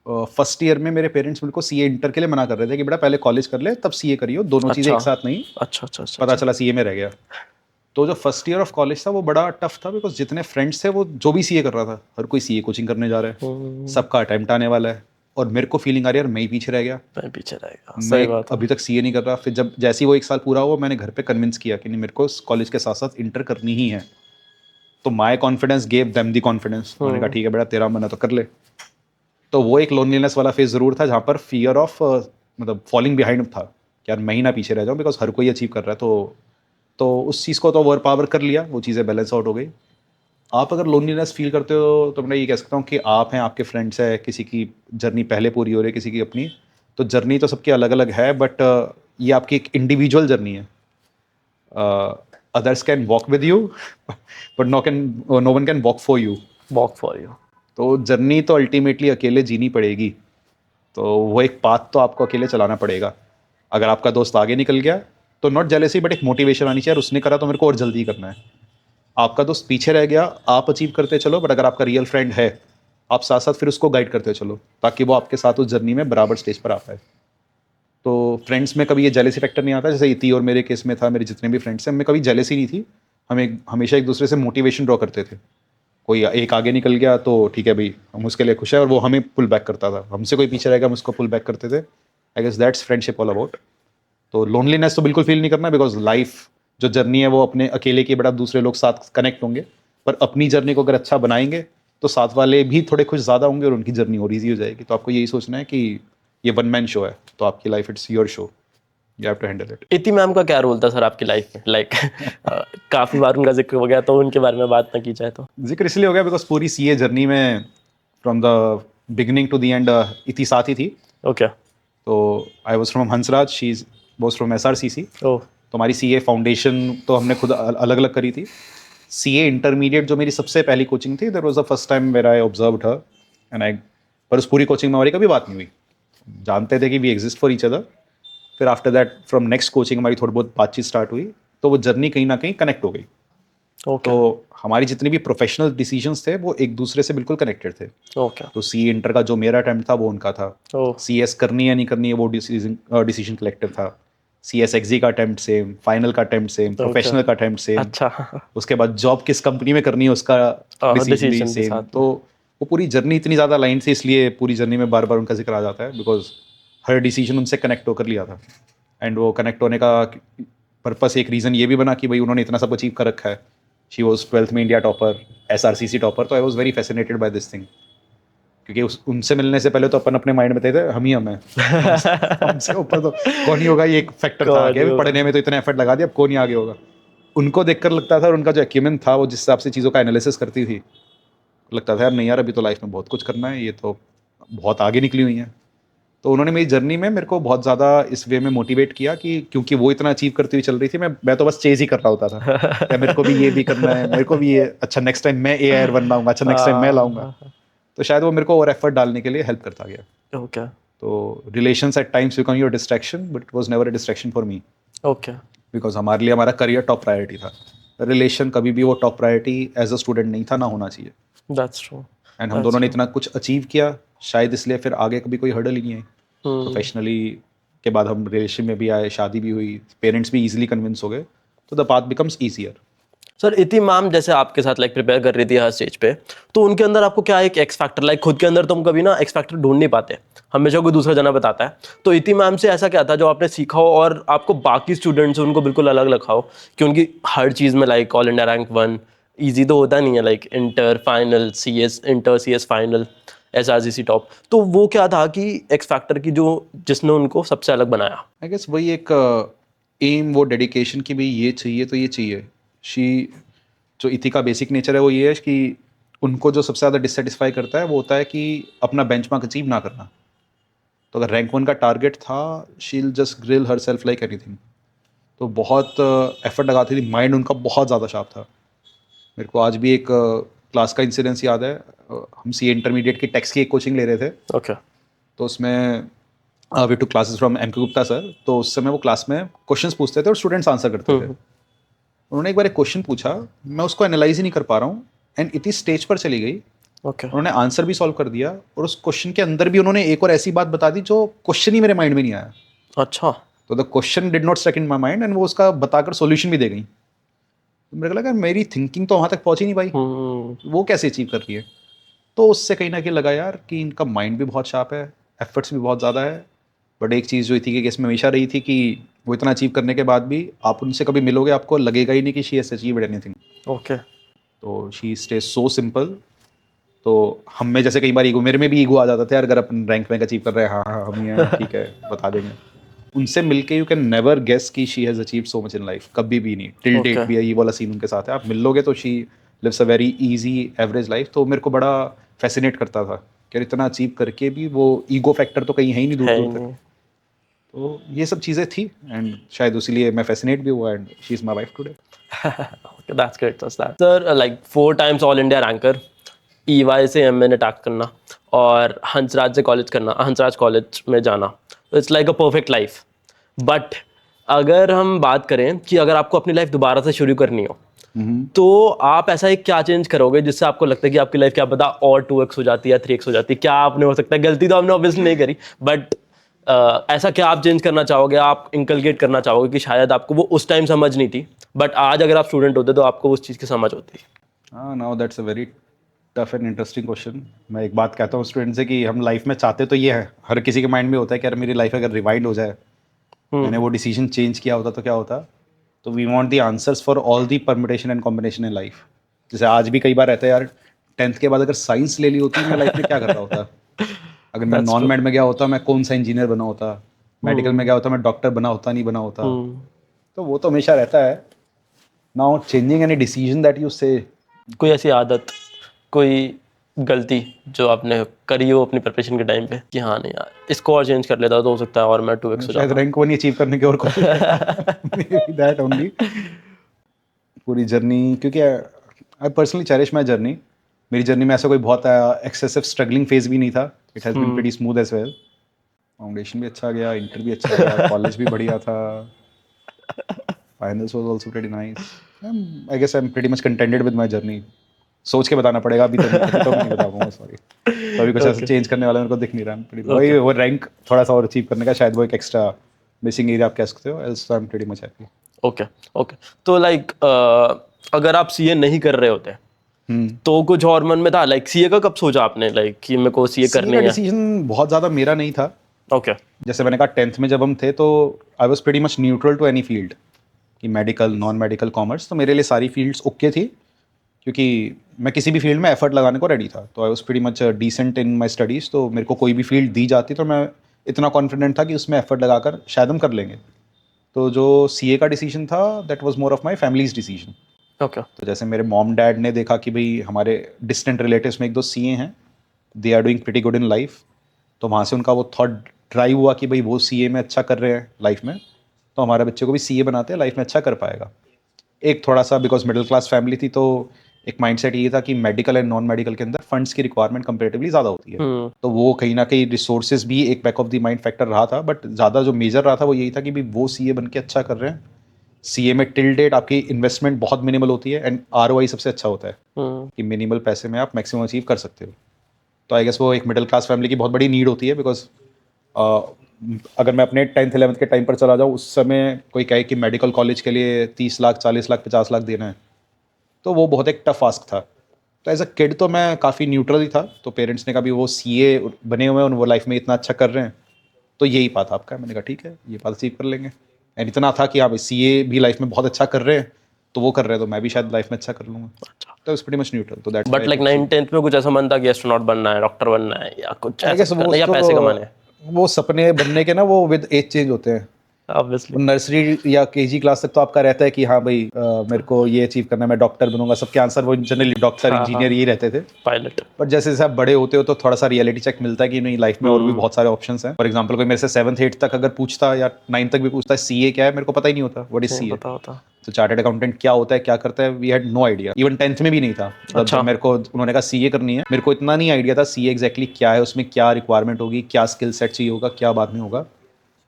फर्स्ट ईयर में मेरे पेरेंट्स मेरे को सीए इंटर के लिए मना कर रहे थे कि बेटा पहले कॉलेज कर ले तब सीए करियो, दोनों चीज़ें अच्छा एक साथ नहीं। अच्छा अच्छा अच्छा। पता चला सीए में रह गया। तो जो फर्स्ट ईयर ऑफ कॉलेज था वो बड़ा टफ था, बिकॉज जितने फ्रेंड्स थे वो जो भी सीए कर रहा था, हर कोई सीए कोचिंग करने जा रहा है, सबका अटेम्प्ट आने वाला है, और मेरे को फीलिंग आ रही है यार मैं ही पीछे रह गया, मैं पीछे रहेगा, मैं सही बात है। अभी तक सीए नहीं कर रहा। फिर जब जैसे ही वो 1 साल पूरा हुआ मैंने घर पे कन्विंस किया कि नहीं मेरे को कॉलेज के साथ साथ इंटर करनी ही है। तो my confidence gave them the confidence, उन्होंने कहा ठीक है बेटा तेरा मन है तो कर ले। तो वो एक लोनलीनेस वाला फेज ज़रूर था जहाँ पर फियर ऑफ मतलब फॉलिंग बिहाइंड था कि यार मैं ही ना पीछे रह जाऊँ, बिकॉज हर कोई अचीव कर रहा है। तो उस चीज़ को तो ओवर पावर कर लिया, वो चीज़ें बैलेंस आउट हो गई। आप अगर लोनलीनेस फील करते हो तो मैं ये कह सकता हूँ कि आप हैं, आपके फ्रेंड्स हैं, किसी की जर्नी पहले पूरी हो रही है, किसी की अपनी, तो जर्नी तो सबकी अलग अलग है, बट ये आपकी एक इंडिविजुअल जर्नी है। Others can walk with you but no one can walk for you. Walk for you. तो जर्नी तो अल्टीमेटली अकेले जीनी पड़ेगी। तो वो एक पाथ तो आपको अकेले चलाना पड़ेगा। अगर आपका दोस्त आगे निकल गया तो नॉट जेलेसी बट एक मोटिवेशन आनी चाहिए, यार उसने करा तो मेरे को और जल्दी करना है। आपका दोस्त पीछे रह गया, आप अचीव करते चलो, बट अगर आपका रियल फ्रेंड है आप साथ साथ फिर उसको गाइड करते चलो ताकि वो आपके साथ उस जर्नी में बराबर स्टेज पर आ पाए। तो फ्रेंड्स में कभी ये जेलेसी फैक्टर नहीं आता, जैसे इति और मेरे केस में था, मेरे जितने भी फ्रेंड्स हैं हमें कभी जेलेसी नहीं थी। हमें हमेशा एक दूसरे से मोटिवेशन ड्रॉ करते थे। कोई एक आगे निकल गया तो ठीक है भाई हम उसके लिए खुश है, और वो हमें पुल बैक करता था, हमसे कोई पीछे रहेगा हम उसको पुल बैक करते थे। I guess that's friendship all about. तो लोनलीनेस तो बिल्कुल फील नहीं करना, बिकॉज लाइफ जो जर्नी है वो अपने अकेले की बड़ा दूसरे लोग साथ कनेक्ट होंगे, पर अपनी जर्नी को अगर अच्छा बनाएंगे तो साथ वाले भी थोड़े खुश ज़्यादा होंगे और उनकी जर्नी और ईजी हो जाएगी। तो आपको यही सोचना है कि ये वन मैन शो है, तो आपकी life it's your show, you have to handle it. Iti ma'am का क्या रोल था सर आपकी लाइफ में? लाइक काफी बार उनका जिक्र हो गया, तो उनके बारे में बात ना की जाए तो। जिक्र इसलिए हो गया बिकॉज पूरी सीए जर्नी में from the beginning to the end Iti साथ ही थी। ओके। तो I was from Hansraj, she was from SRCC। Oh. तो हमारी सीए फाउंडेशन तो हमने खुद अलग अलग करी थी। सीए इंटरमीडिएट जो मेरी सबसे पहली कोचिंग थी, that was the first time where I observed her and I, पर उस पूरी कोचिंग में हमारी कभी बात नहीं हुई, जानते थे कि we exist for each other. फिर after that from next coaching हमारी थोड़ी बहुत बातचीत स्टार्ट हुई, तो वो जर्नी कहीं ना कहीं कनेक्ट हो गई। ओके तो हमारी जितनी भी प्रोफेशनल डिसीजंस थे वो एक दूसरे से बिल्कुल कनेक्टेड थे। ओके। तो सीए इंटर का जो मेरा अटेम्प्ट था वो उनका था, ओह। CS करनी है नहीं करनी है वो डिसीजन कलेक्टिव था। CS एग्जी का अटेम्प्ट सेम, फाइनल का अटेम्प्ट सेम, प्रोफेशनल का अटेम्प्ट सेम, अच्छा। उसके बाद जॉब किस कंपनी में करनी है उसका डिसीजन भी डिसीजन के सेम। साथ तो वो पूरी जर्नी इतनी ज़्यादा लाइन थी, इसलिए पूरी जर्नी में बार बार उनका जिक्र आ जाता है, बिकॉज हर डिसीजन उनसे कनेक्ट होकर लिया था। एंड वो कनेक्ट होने का पर्पस एक रीज़न ये भी बना कि भाई उन्होंने इतना सब अचीव कर रखा है। शी वॉज 12th में इंडिया टॉपर, SRCC टॉपर, तो I was very fascinated by this thing, क्योंकि उनसे मिलने से पहले तो अपन अपने माइंड में थे हम ही हम हैं हमसे ऊपर तो कौन ही होगा, ये एक फैक्टर था कि अभी पढ़ने में तो इतना एफर्ट लगा दिया अब कौन ही आगे होगा। उनको देखकर लगता था, और उनका जो एक्यूमेंट था वो जिस हिसाब से चीज़ों का एनालिसिस करती थी, लगता था यार नहीं यार अभी तो लाइफ में बहुत कुछ करना है, ये तो बहुत आगे निकली हुई हैं। तो उन्होंने मेरी जर्नी में मेरे को बहुत ज़्यादा इस वे में मोटिवेट किया कि क्योंकि वो इतना अचीव करती हुई चल रही थी, मैं तो बस चेज़ ही कर रहा होता था। या मेरे को भी ये भी करना है, मेरे को भी ये अच्छा नेक्स्ट टाइम मैं एआईआर बन लाऊँगा, अच्छा नेक्स्ट टाइम मैं लाऊँगा। तो शायद वो मेरे को और एफर्ट डालने के लिए हेल्प करता गया। ओके तो relations at times become your distraction, but it was never a distraction for me, okay because हमारे लिए हमारा करियर टॉप प्रायोरिटी था। रिलेशन कभी भी वो top priority as a student नहीं था, ना होना चाहिए। दैट्स ट्रू एंड हम दोनों ने इतना कुछ अचीव किया, शायद इसलिए फिर आगे कभी कोई हर्डल ही नहीं आई। प्रोफेशनली के बाद हम रिलेशन में भी आए, शादी भी हुई, पेरेंट्स भी इजीली कन्विंस हो गए, तो the path becomes easier. Sir इति मैम जैसे आपके साथ लाइक प्रिपेयर कर रही थी हर स्टेज पे, तो उनके अंदर आपको क्या एक एक्स फैक्टर, लाइक खुद के अंदर तुम कभी ना एक्स फैक्टर ढूंढ नहीं पाते, हमेशा कोई दूसरा जना बताता है, तो इति मैम से ऐसा क्या था जो आपने सीखा हो और आपको बाकी स्टूडेंट्स उनको बिल्कुल अलग लगा हो, कि उनकी हर चीज़ में like all India rank 1 easy तो होता नहीं है, like inter final C S, inter C S final, S R G C top, तो वो क्या था कि एक्स फैक्टर की जो जिसने उनको सबसे अलग बनाया? आई गेस वही एक एम, वो डेडिकेशन की भी ये चाहिए तो ये चाहिए। शी जो इथि का बेसिक नेचर है वो ये है कि उनको जो सबसे ज़्यादा डिससेटिस्फाई करता है वो होता है कि अपना बेंचमार्क अचीव ना करना। तो अगर रैंक 1 का टारगेट था, she will just grill herself like anything. तो बहुत एफर्ट लगाती थी, माइंड उनका बहुत ज़्यादा शार्प था। मेरे को आज भी एक क्लास का इंसिडेंस याद है। हम सी इंटरमीडिएट की टेक्स्ट की एक कोचिंग ले रहे थे, ओके तो उसमें we two classes from M K Gupta sir. तो उस समय वो क्लास में क्वेश्चंस पूछते थे और स्टूडेंट्स आंसर करते थे। उन्होंने एक बार एक क्वेश्चन पूछा, मैं उसको एनालाइज ही नहीं कर पा रहा हूँ, एंड इतनी स्टेज पर चली गई, ओके उन्होंने आंसर भी सॉल्व कर दिया और उस क्वेश्चन के अंदर भी उन्होंने एक और ऐसी बात बता दी जो क्वेश्चन ही मेरे माइंड में नहीं आया। अच्छा तो the question did not stuck in my mind, and वो उसका बताकर सॉल्यूशन भी दे गई। तो मेरे को लगा मेरी थिंकिंग तो वहाँ तक पहुँच ही नहीं पाई, वो कैसे अचीव कर रही है। तो उससे कहीं ना कहीं लगा यार कि इनका माइंड भी बहुत शार्प है, एफर्ट्स भी बहुत ज़्यादा है। बट एक चीज़ जो थी कि केस में हमेशा रही थी कि वो इतना अचीव करने के बाद भी आप उनसे कभी मिलोगे, आपको लगेगा ही नहीं कि she has achieved anything. Okay तो शी स्टे सो सिंपल। तो हम में जैसे कई बार ईगो, मेरे में भी ईगो आ जाता था यार, अगर अपन रैंक में अचीव कर रहे हैं, हाँ हाँ हम ही हैं, ठीक है बता देंगे। उनसे मिलके यू कैन नेवर गेस कि she has achieved so much in life, कभी भी नहीं। Till date Okay. भी ये वाला सीन उनके साथ है, आप मिल लोगे तो she lives a very easy average life. तो मेरे को बड़ा फैसिनेट करता था कि यार इतना अचीव करके भी वो ईगो फैक्टर तो कहीं है ही नहीं दूर है दूर ही तक। नहीं। तो ये सब चीज़ें थी, एंड शायद उसीलिए मैं फैसिनेट भी हुआ, and she is my wife today. Okay, that's great. That's that. Sir, like 4 times All India ranker, EY से एम ने टैक करना और हंसराज से कॉलेज करना, हंसराज कॉलेज में जाना, it's like a perfect life. But अगर हम बात करें कि अगर आपको अपनी लाइफ दोबारा से शुरू करनी हो, तो आप ऐसा एक क्या चेंज करोगे जिससे आपको लगता है कि आपकी लाइफ क्या पता और 2x हो जाती है या 3x हो जाती है? क्या आपने हो सकता है, गलती तो आपने ऑब्वियसली नहीं करी, बट ऐसा क्या आप चेंज करना चाहोगे, आप इंकलकेट करना चाहोगे कि शायद आपको वो उस टाइम समझ नहीं थी, बट आज अगर आप स्टूडेंट होते तो आपको उस चीज़ की समझ होती? हाँ, now that's a very tough and interesting question. मैं एक बात कहता हूँ स्टूडेंट से कि हम लाइफ में चाहते तो ये है, हर किसी के माइंड में होता है कि यार मेरी लाइफ अगर रिवाइंड हो जाए, मैंने वो डिसीजन चेंज किया होता तो क्या होता। तो we want the answers for all the permutation and combination in life. जैसे आज भी कई बार रहता है यार, 10th के बाद अगर साइंस ले ली होती मैं लाइफ में क्या कर रहा होता। अगर मैं दैट्स नॉन ट्रू। मेड में गया होता मैं कौन सा इंजीनियर बना होता, मेडिकल में गया होता मैं डॉक्टर बना होता नहीं बना होता। तो वो तो हमेशा रहता है। Now changing any decision that you से, कोई ऐसी आदत, कोई गलती जो आपने करी हो अपनी प्रिपरेशन के टाइम पे कि हाँ नहीं यार इसको और चेंज कर लेता तो हो सकता है और मैं 2x हो शायद जाता? रैंक 1 ही अचीव करने की और कोशिश दैट ओनली पूरी जर्नी। क्योंकि I personally cherish my journey. मेरी जर्नी में ऐसा कोई बहुत एक्सेसिव स्ट्रगलिंग फेज भी नहीं था। It has been pretty smooth as well. Foundation भी अच्छा गया, इंटर भी अच्छा गया, कॉलेज भी बढ़िया था, finals was also pretty nice. I guess I am pretty much contented with my journey. सोच के बताना पड़ेगा, अभी तो मैं नहीं बता पाऊंगा, सॉरी। तो अभी कुछ ऐसा ओके चेंज करने वाला मेरे को दिख नहीं रहा है। ओके वही वो रैंक थोड़ा सा और अचीव करने का शायद वो एक एक्स्ट्रा मिसिंग एरिया आप कह सकते हो, else I am pretty much happy. Okay okay. तो लाइक अगर आप सीए नहीं कर रहे होते तो कुछ और मन में था, लाइक सीए का कब सोचा आपने, लाइक कि मेरे को सीए सीए करनी का है? डिसीजन बहुत ज़्यादा मेरा नहीं था। ओके जैसे मैंने कहा 10th में जब हम थे तो I was pretty much neutral to any field, कि मेडिकल नॉन मेडिकल कॉमर्स, तो मेरे लिए सारी फील्ड्स ओके थी, क्योंकि मैं किसी भी फील्ड में एफर्ट लगाने को रेडी था। तो I was pretty much decent in my studies. तो मेरे को कोई भी फील्ड दी जाती तो मैं इतना कॉन्फिडेंट था कि उसमें एफर्ट लगाकर शायद हम कर लेंगे। तो जो सीए का डिसीजन था that was more of my families decision. Okay तो जैसे मेरे मॉम डैड ने देखा कि भाई हमारे डिस्टेंट रिलेटिव्स में एक दो सीए हैं, they are doing pretty good in life, तो वहाँ से उनका वो थॉट ड्राइव हुआ कि भाई वो सीए में अच्छा कर रहे हैं लाइफ में, तो हमारे बच्चे को भी सीए बनाते हैं, लाइफ में अच्छा कर पाएगा। एक थोड़ा सा बिकॉज मिडिल क्लास फैमिली थी, तो एक माइंडसेट ये था कि मेडिकल एंड नॉन मेडिकल के अंदर फंड्स की रिक्वायरमेंट कंपेरेटिवली ज़्यादा होती है, तो वो कहीं ना कहीं रिसोर्सेज भी एक back of the mind factor रहा था, बट ज़्यादा जो मेजर रहा था वो यही था कि भाई वो सीए बन के अच्छा कर रहे हैं। सीए में टिल डेट आपकी इन्वेस्टमेंट बहुत मिनिमल होती है एंड आरओआई सबसे अच्छा होता है कि मिनिमल पैसे में आप मैक्सिमम अचीव कर सकते हो। तो आई गेस वो एक मिडिल क्लास फैमिली की बहुत बड़ी नीड होती है, बिकॉज अगर मैं अपने 10th 11th के टाइम पर चला जाऊँ, उस समय कोई कहे कि मेडिकल कॉलेज के लिए 30 लाख 40 लाख 50 लाख देना है, तो वो बहुत एक टफ आस्क था। तो एज अ किड तो मैं काफ़ी न्यूट्रल ही था, तो पेरेंट्स ने कहा भी वो सीए बने हुए हैं, वो लाइफ में इतना अच्छा कर रहे हैं, तो यही पाथ आपका है। मैंने कहा ठीक है, ये पाथ अचीव कर लेंगे। एंड इतना था कि हाँ भाई सीए भी लाइफ में बहुत अच्छा कर रहे हैं, तो वो कर रहे हैं तो मैं भी शायद लाइफ में अच्छा कर लूँगा। तो इट्स प्रीटी मच न्यूट्रल, तो that's but like 9th 10th में कुछ ऐसा मन था कि एस्ट्रोनॉट बनना है, डॉक्टर बनना है, या कुछ आई ऐसा गेस करना है, या पैसे कमाने हैं? वो सपने बनने के ना वो विद एज चेंज होते हैं। ऑब्वियसली। नर्सरी या केजी क्लास तक तो आपका रहता है कि हाँ भाई मेरे को ये अचीव करना है, मैं डॉक्टर बनूंगा, सबके आंसर वो जनरली डॉक्टर हाँ, इंजीनियर ये रहते थे। पायलट। बट जैसे जैसे आप बड़े होते हो तो थोड़ा सा रियलिटी चेक मिलता है कि नहीं, लाइफ में और भी बहुत सारे ऑप्शंस हैं। फॉर एग्जांपल कोई मेरे से 7th 8th तक अगर पूछता या 9th तक भी पूछता सीए क्या है, मेरे को पता ही नहीं होता व्हाट इज नहीं सीए। पता होता। तो चार्टर्ड अकाउंटेंट क्या होता है, क्या करता है, we had no idea. Even 10th में भी नहीं था। अच्छा। जब मेरे को उन्होंने कहा सीए करनी है, मेरे को इतना नहीं आइडिया था सीए एग्जैक्टली क्या है, उसमें क्या रिक्वायरमेंट होगी, क्या स्किल सेट चाहिए होगा, क्या बाद में होगा।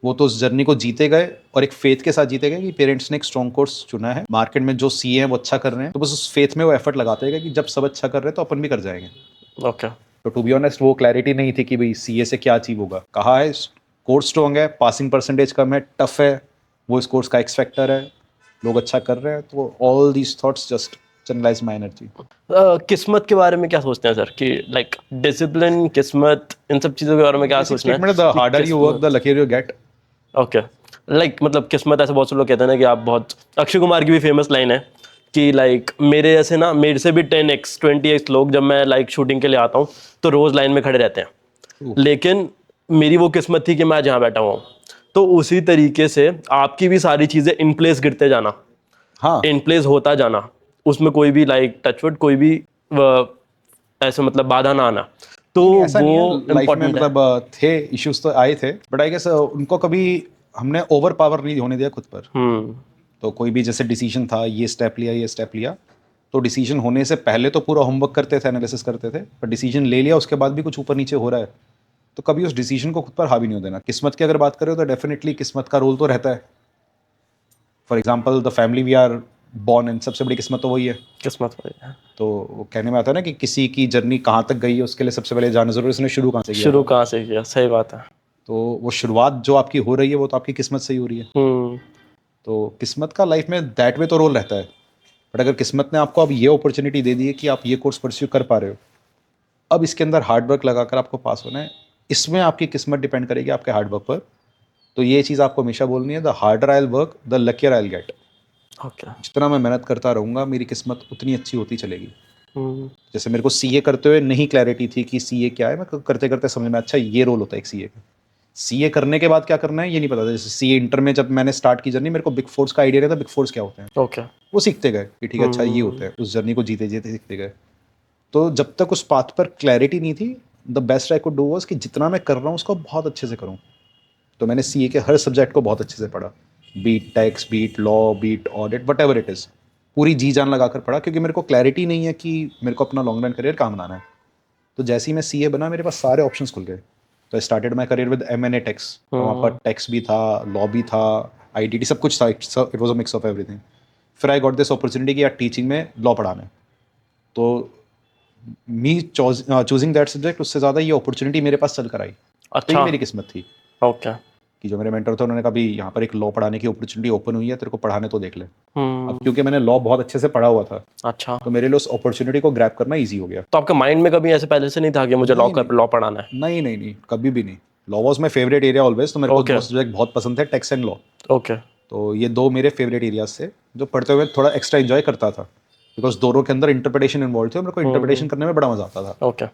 वो तो उस जर्नी को जीते गए और एक फेथ के साथ जीते गए कि पेरेंट्स ने एक स्ट्रॉन्ग कोर्स चुना है, मार्केट में जो सीए हैं वो अच्छा कर रहे हैं, तो बस उस फेथ में वो एफर्ट लगाते गए कि जब सब अच्छा कर रहे हैं तो अपन भी कर जाएंगे। ओके। तो टू बी ऑनेस्ट वो क्लैरिटी नहीं थी कि भाई सीए से क्या अचीव होगा। कहा है कोर्स स्ट्रॉन्ग है, पासिंग परसेंटेज कम है, टफ है, वो इस कोर्स का एक्स फैक्टर है, लोग अच्छा कर रहे हैं, तो all these thoughts just channelize my energy. किस्मत के बारे में क्या सोचते हैं सर, कि लाइक डिसिप्लिन, किस्मत, इन सब चीज़ों के बारे में क्या बेसिक सोचना है स्टेटमेंट, द कि harder you work the luckier you get. Okay. Like मतलब किस्मत, ऐसे बहुत से लोग कहते हैं ना कि आप बहुत, अक्षय कुमार की भी फेमस लाइन है कि लाइक मेरे जैसे ना, मेरे से भी 10x 20x लोग जब मैं लाइक शूटिंग के लिए आता हूँ तो रोज़ लाइन में खड़े रहते हैं, लेकिन मेरी वो किस्मत थी कि मैं जहाँ बैठा हुआ हूँ। तो उसी तरीके से आपकी भी सारी चीज़ें इन प्लेस गिरते जाना, हाँ इन प्लेस होता जाना, उसमें कोई भी लाइक टचवुड कोई भी ऐसे मतलब बाधा ना आना, तो नहीं, ऐसा वो नहीं है लाइफ में, इम्पोर्टेंट है। मतलब थे इश्यूज तो आए थे, बट आई गेस उनको कभी हमने ओवर पावर नहीं होने दिया खुद पर। तो कोई भी जैसे डिसीजन था, ये स्टेप लिया ये स्टेप लिया, तो डिसीजन होने से पहले तो पूरा होमवर्क करते थे, एनालिसिस करते थे, पर डिसीजन ले लिया उसके बाद भी कुछ ऊपर नीचे हो रहा है तो कभी उस डिसीजन को खुद पर हावी नहीं हो देना। किस्मत की अगर बात करें तो डेफिनेटली किस्मत का रोल तो रहता है। For example the family we are born in, सबसे बड़ी किस्मत तो वही है। किस्मत वही है। तो वो कहने में आता है ना कि किसी की जर्नी कहाँ तक गई है उसके लिए सबसे पहले जानना जरूरी है उसने शुरू कहाँ से किया शुरू था। कहाँ से किया, सही बात है। तो वो शुरुआत जो आपकी हो रही है वो तो आपकी किस्मत से ही हो रही है। तो किस्मत का लाइफ में दैट वे तो रोल रहता है, बट अगर किस्मत ने आपको अब ये अपॉर्चुनिटी दे दी है कि आप ये कोर्स परस्यू कर पा रहे हो, अब इसके अंदर हार्ड वर्क लगाकर आपको पास होना है, इसमें आपकी किस्मत डिपेंड करेगी आपके हार्ड वर्क पर। तो ये चीज़ आपको हमेशा बोलनी है, the harder I will work the luckier I will get. Okay. जितना मैं मेहनत करता रहूँगा मेरी किस्मत उतनी अच्छी होती चलेगी। जैसे मेरे को सीए करते हुए नहीं क्लैरिटी थी कि सीए क्या है, मैं करते करते समझ में अच्छा ये रोल होता है एक सीए का। सीए करने के बाद क्या करना है ये नहीं पता था। जैसे सीए इंटर में जब मैंने स्टार्ट की जर्नी, मेरे को बिग फोर्स का आइडिया रहता, बिग फोर्स क्या होते हैं, ओके। वो सीखते गए कि ठीक है अच्छा ये होता है, उस जर्नी को जीते जीते सीखते गए। तो जब तक उस पाथ पर क्लैरिटी नहीं थी, the best I could do was कि जितना मैं कर रहा हूँ उसको बहुत अच्छे से करूँ। तो मैंने सीए के हर सब्जेक्ट को बहुत अच्छे से पढ़ा, beat tax, beat law, beat audit, whatever it is, पूरी जी जान लगा कर पढ़ा, क्योंकि मेरे को क्लैरिटी नहीं है कि मेरे को अपना लॉन्ग रन करियर कहाँ बनाना है। तो जैसे ही मैं सीए बना मेरे पास सारे ऑप्शंस खुल गए। तो I started my career with MNA tax, वहाँ पर टैक्स भी था, लॉ भी था, आईटीटी सब कुछ था, it was a mix of everything. फिर आई गॉट दिस अपॉर्चुनिटी कि यार टीचिंग में लॉ पढ़ाना है, तो मी चूजिंग दैट सब्जेक्ट, उससे ज़्यादा ये अपॉर्चुनिटी मेरे पास चल कर आई। तो ये अच्छा। मेरी किस्मत थी ओके। कि जो मेरे मेंटर थे उन्होंने कहा भी यहाँ पर एक लॉ पढ़ाने की अपॉर्चुनिटी ओपन हुई है, तेरे को पढ़ाने तो देख ले। अब क्योंकि मैंने लॉ बहुत अच्छे से पढ़ा हुआ था, अच्छा, तो मेरे लिए उस अपॉर्चुनिटी को ग्रैब करना ईजी हो गया। तो आपके माइंड में कभी ऐसे पहले से नहीं था कि मुझे नहीं, नहीं। लॉ पढ़ाना है? नहीं नहीं नहीं, कभी भी नहीं। Law was my favourite area always, तो मेरे को Okay. दो सब्जेक्ट बहुत पसंद थे, टैक्स एंड लॉ। ओके। तो ये दो मेरे फेवरेट एरियाज थे जो पढ़ते हुए थोड़ा एक्स्ट्रा एंजॉय करता था, बिकॉज दोनों के अंदर इंटरप्रिटेशन इन्वॉल्व थे और मेरे को इंटरप्रिटेशन करने में बड़ा मजा आता था। ओके।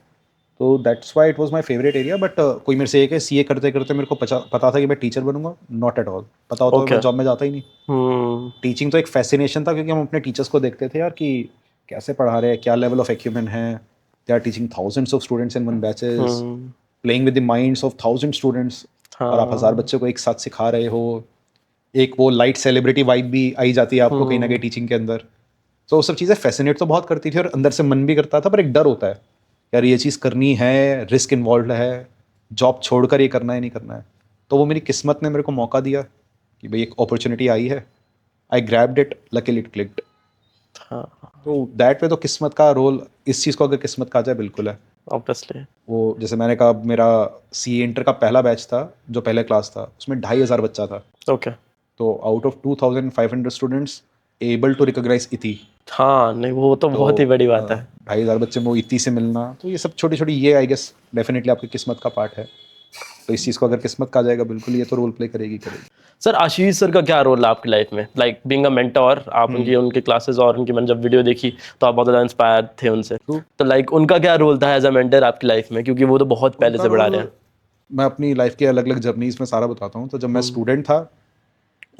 तो that's why it was my favourite area. But कोई मेरे से ये कि सीए करते करते मेरे को पता था कि मैं टीचर बनूंगा, नॉट एट ऑल। पता होता Okay. मैं जॉब में जाता ही नहीं। टीचिंग तो एक फैसिनेशन था, क्योंकि हम अपने टीचर्स को देखते थे यार कि कैसे पढ़ा रहे हैं, क्या लेवल ऑफ एक्यूमेंट है, they are teaching thousands of students in one batches, playing with the minds of 1000 students. और आप 1000 हाँ। बच्चों को एक साथ सिखा रहे हो, एक वो लाइट सेलिब्रिटी वाइब भी आई जाती है आपको कहीं ना कहीं टीचिंग के अंदर। तो वो सब चीज़ें फैसिनेट तो बहुत करती थी और अंदर से मन भी करता था, पर एक डर होता है यार ये चीज़ करनी है, रिस्क इन्वॉल्व है, जॉब छोड़कर ये करना है नहीं करना है। तो वो मेरी किस्मत ने मेरे को मौका दिया कि भाई एक अपॉर्चुनिटी आई है, I grabbed it, luckily it clicked. हाँ, तो दैट वे तो किस्मत का रोल, इस चीज़ को अगर किस्मत कहा जाए, बिल्कुल है। ऑब्वियसली। वो जैसे मैंने कहा, मेरा सी इंटर का पहला बैच था, जो पहले क्लास था, उसमें 2500 बच्चा था। ओके। तो out of 2500 students able to recognize Iti. हाँ, नहीं वो तो बहुत ही बड़ी बात है। 2500 बच्चे में वो इति से मिलना, तो ये सब छोटी छोटी, ये आई गेस डेफिनेटली आपकी किस्मत का पार्ट है। तो इस चीज़ को अगर किस्मत कहा जाएगा, बिल्कुल ये तो रोल प्ले करेगी करेगी। सर आशीष सर का क्या रोल है आपकी लाइफ में, लाइक बीइंग अ मेंटोर? आप उनकी उनके क्लासेस और उनकी मैंने जब वीडियो देखी तो आप बहुत ज़्यादा इंस्पायर थे उनसे। True. तो लाइक उनका क्या रोल था एज अ मेंटर आपकी लाइफ में, क्योंकि वो तो बहुत पहले उनका से बढ़ा रोल, रहे हैं। मैं अपनी लाइफ के अलग अलग जर्नीज में सारा बताता हूँ। तो जब मैं हम्म। स्टूडेंट था,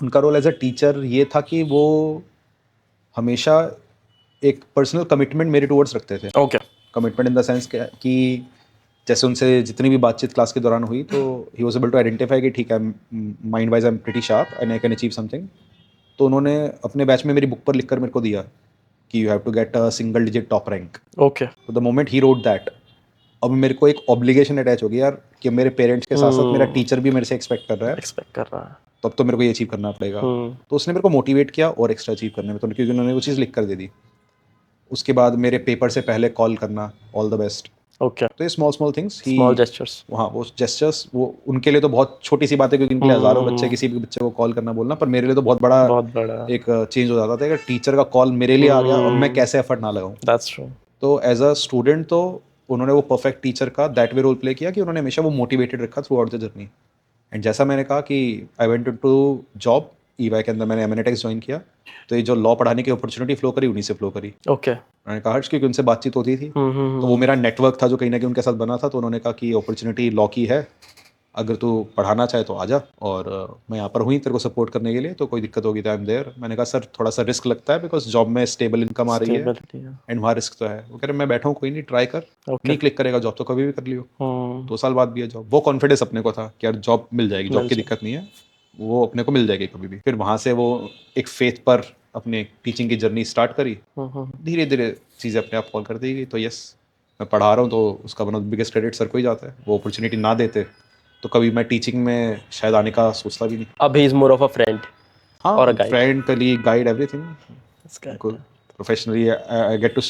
उनका रोल एज अ टीचर ये था कि वो हमेशा एक पर्सनल कमिटमेंट मेरे टुवर्ड्स रखते थे। Okay. Commitment in the sense कि जैसे उनसे जितनी भी बातचीत क्लास के दौरान हुई, तो he was able to identify कि ठीक है, mind wise I am pretty sharp and I can achieve something. तो उन्होंने अपने बैच में मेरी बुक पर लिखकर मेरे को दिया कि you have to get a single digit top rank. Okay. तो the moment he wrote that, अब मेरे को एक ऑब्लिगेशन अटैच हो गई यार, कि मेरे पेरेंट्स के साथ साथ मेरा टीचर भी मेरे से एक्सपेक्ट कर रहा है, एक्सपेक्ट कर रहा है। तो अब तो मेरे को ये अचीव करना पड़ेगा। हम्म। तो उसने मेरे को मोटिवेट किया और एक्स्ट्रा अचीव करने में, तो क्योंकि उन्होंने वो चीज़ लिख कर दे दी। उसके बाद मेरे पेपर से पहले कॉल करना, ऑल द बेस्ट। ओके। तो ये स्मॉल स्मॉल थिंग्स ही, स्मॉल जेस्चर्स। हाँ वो जेस्चर्स, वो उनके लिए तो बहुत छोटी सी बात है, क्योंकि इनके लिए हज़ारों बच्चे, किसी भी बच्चे को कॉल करना बोलना, पर मेरे लिए तो बहुत बड़ा बहुत बड़ा। एक चेंज हो जाता था कि टीचर का कॉल मेरे लिए आ गया और मैं कैसे एफर्ट ना लगाऊं। That's true. तो एज अ स्टूडेंट तो उन्होंने वो परफेक्ट टीचर का दैट वे रोल प्ले किया कि उन्होंने हमेशा वो मोटिवेटेड रखा throughout the journey. And जैसा मैंने कहा कि I went to job, EY के अंदर मैंने एमएनएटेक्स ज्वाइन किया, तो ये जो लॉ पढ़ाने की अपॉर्चुनिटी फ्लो करी, उन्हीं से फ्लो करी। ओके। उन्होंने कहा हर्ष, क्योंकि उनसे बातचीत होती थी, तो वो मेरा नेटवर्क था जो कहीं ना कहीं उनके साथ बना था। तो उन्होंने कहा कि अपॉर्चुनिटी लॉ की है, अगर तू पढ़ाना चाहे तो आजा, और मैं यहाँ पर हुई तेरे को सपोर्ट करने के लिए, तो कोई दिक्कत होगी तो आई एम देयर। मैंने कहा सर थोड़ा सा रिस्क लगता है, बिकॉज जॉब में स्टेबल इनकम आ रही है स्टेबिलिटी है। एंड वहाँ रिस्क तो है। वो कह रहे मैं बैठा हूँ, कोई नहीं, ट्राई कर, नहीं क्लिक करेगा जॉब तो कभी भी कर लियो। 2 साल बाद भी है जॉब। वो कॉन्फिडेंस अपने को था कि यार जॉब मिल जाएगी, जॉब की दिक्कत नहीं है, वो अपने को मिल जाएगी कभी भी। फिर वहाँ से वो एक फेथ पर अपने टीचिंग की जर्नी स्टार्ट करी। धीरे धीरे चीज़ें अपने आप फॉल कर दी गई। तो यस, मैं पढ़ा रहा हूँ, तो उसका one of the biggest credit sir को ही जाता है। वो अपॉर्चुनिटी ना देते तो कभी मैं टीचिंग में शायद आने का सोचता भी नहीं। अब he is more of a friend और अ हाँ, guide. Friend, colleague, guide, everything. बिल्कुल professionally I get to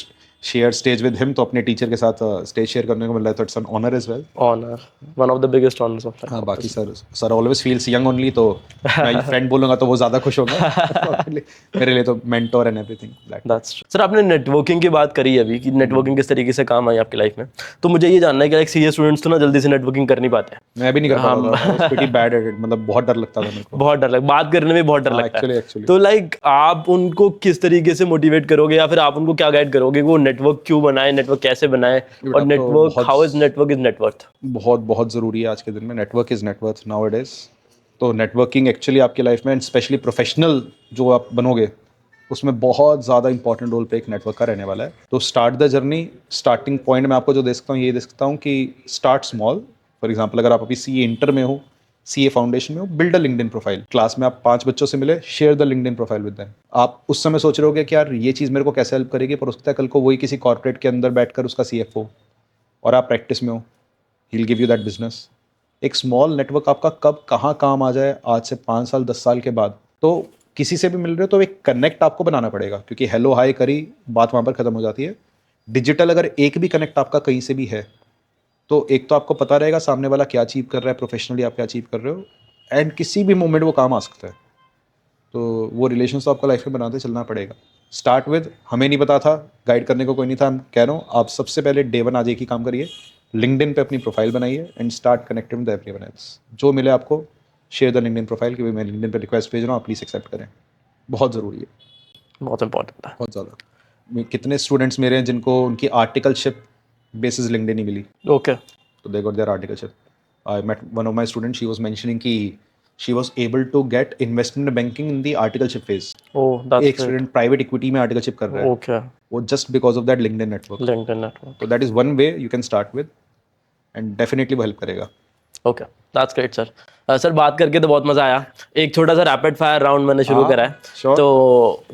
share stage with him, तो अपने टीचर के साथ स्टेज शेयर करने को मिल रहा है, तो it's an honour as well. Honour, one of the biggest honours of हाँ, लाइफ। बाकी sir always feels young only, तो मैं फ्रेंड बोलूँगा तो वो ज़्यादा खुश होगा। मेरे लिए तो mentor and everything that. That's sir, आपने नेटवर्किंग की बात करी अभी कि नेटवर्किंग किस तरीके से काम आई आपकी लाइफ में, तो मुझे ये जानना है कि लाइक सीए स्टूडेंट्स तो ना जल्दी से नेटवर्किंग कर नहीं पाते। मैं भी नहीं कर पाता हम था, I was pretty bad at it, मतलब बहुत डर लगता था मेरे को। बहुत डर लग, बात करने में बहुत डर हाँ, लगता है। एक्चुअली तो लाइक आप उनको किस तरीके से मोटिवेट करोगे, या फिर आप उनको क्या गाइड करोगे कि वो नेटवर्क क्यों बनाए, नेटवर्क कैसे बनाए, और अब तो नेटवर्क बहुत how is network is net worth? बहुत बहुत ज़रूरी है आज के दिन में। Network is net worth now days. तो नेटवर्किंग एक्चुअली आपकी लाइफ में, एंड स्पेशली प्रोफेशनल जो आप बनोगे, उसमें बहुत ज़्यादा इंपॉर्टेंट रोल पे एक नेटवर्क का रहने वाला है। तो start the journey, starting point में आपको जो दे सकता हूँ, ये दे सकता हूँ कि स्टार्ट स्मॉल। फॉर एग्जाम्पल, अगर आप अभी सीए इंटर में हो, सीए फाउंडेशन में हो, build a LinkedIn profile. Class में आप 5 बच्चों से मिले, share the LinkedIn profile with them. आप उस समय सोच रहे होगे कि यार ये चीज़ मेरे को कैसे हेल्प करेगी, पर हो सकता है कल को वही किसी कॉर्पोरेट के अंदर बैठकर उसका सीएफओ, और आप प्रैक्टिस में हो, he will give you that business. एक स्मॉल नेटवर्क आपका कब कहाँ काम आ जाए, आज से 5 साल 10 साल के बाद, तो किसी से भी मिल रहे हो तो एक कनेक्ट आपको बनाना पड़ेगा, क्योंकि हेलो हाय करी बात वहाँ पर ख़त्म हो जाती है। डिजिटल अगर एक भी कनेक्ट आपका कहीं से भी है, तो एक तो आपको पता रहेगा सामने वाला क्या अचीव कर रहा है, प्रोफेशनली आप क्या अचीव कर रहे हो, एंड किसी भी मोमेंट वो काम आ सकता है। तो वो रिलेशन तो आपको लाइफ में बनाते चलना पड़ेगा। स्टार्ट विद, हमें नहीं पता था, गाइड करने को कोई नहीं था, हम कह रहा हूँ आप सबसे पहले डे 1 आज एक ही काम करिए, लिंक्डइन पे अपनी प्रोफाइल बनाइए and start connecting with everyone else. जो मिले आपको, शेयर द लिंक्डइन प्रोफाइल कि भाई मैं लिंक्डइन पे रिक्वेस्ट भेज रहा हूँ, आप प्लीज़ एक्सेप्ट करें। बहुत ज़रूरी है, बहुत इंपॉर्टेंट है। बहुत ज़्यादा। कितने स्टूडेंट्स मेरे हैं जिनको उनकी आर्टिकलशिप बेसिस लिंक्डइन ही मिली, ओके। तो they got their articleship. I met one of my students, she was mentioning कि she was able to get investment banking in the articleship phase. Oh एक that's great. Student private equity में articleship कर रहा है, okay. वो just because of that LinkedIn network. LinkedIn network. तो that is one way you can start with, and definitely वो help करेगा। Okay. That's great sir. Sir बात करके तो बहुत मजा आया। एक छोटा सा रैपिड फायर राउंड मैंने शुरू हाँ, करा है, sure. तो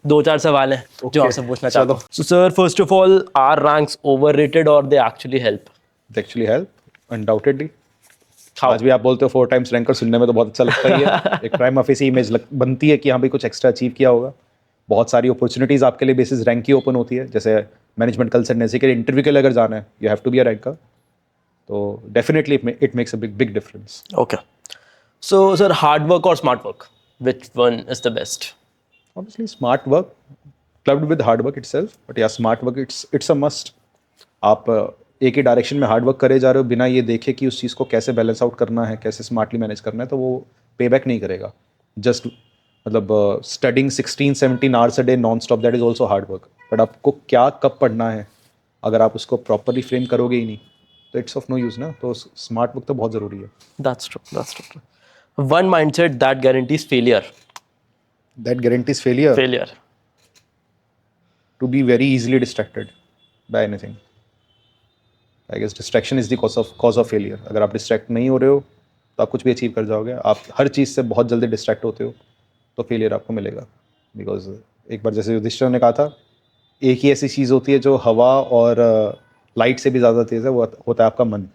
2-4 सवाल हैं जो Okay, आपसे पूछना चाहता चलो। हूँ। So sir first of all, are ranks overrated और they actually help? They actually help undoubtedly. How? आज भी आप बोलते हो 4 टाइम्स रैंकर, सुनने में तो बहुत अच्छा लगता ही है। एक प्राइम ऑफिस इमेज बनती है कि हाँ भाई कुछ एक्स्ट्रा अचीव किया होगा। बहुत सारी अपॉर्चुनिटीज आपके लिए बेसिस रैंक की ओपन होती है। जैसे मैनेजमेंट कंसल्टेंसी के इंटरव्यू के लिए अगर जाना है, you have to be a ranker. तो definitely it makes a big difference. Okay, so sir hard work और smart work, which one is the best? Obviously smart work clubbed with hard work itself, but yeah, smart work it's a must. आप एक ही direction में hard work करे जा रहे हो बिना ये देखे कि उस चीज़ को कैसे बैलेंस आउट करना है, कैसे स्मार्टली मैनेज करना है, तो वो पे बैक नहीं करेगा। जस्ट मतलब studying 16-17 hours a day non stop, that is also hard work. But आपको क्या कब पढ़ना है, अगर आप उसको प्रॉपरली फ्रेम करोगे ही नहीं, तो इट्स ऑफ नो यूज़ ना। तो स्मार्ट वर्क तो बहुत ज़रूरी है। That's true. One mindset that guarantees failure? That guarantees failure failure. To be very easily distracted by anything. I guess distraction is the cause of failure. अगर आप distract नहीं हो रहे हो तो आप कुछ भी अचीव कर जाओगे। आप हर चीज़ से बहुत जल्दी डिस्ट्रैक्ट होते हो तो फेलियर आपको मिलेगा। बिकॉज एक बार जैसे युधिष्ठिर ने कहा था, एक ही ऐसी चीज़ होती है जो हवा और लाइट से भी ज़्यादा तेज़ है, वो होता है आपका मन।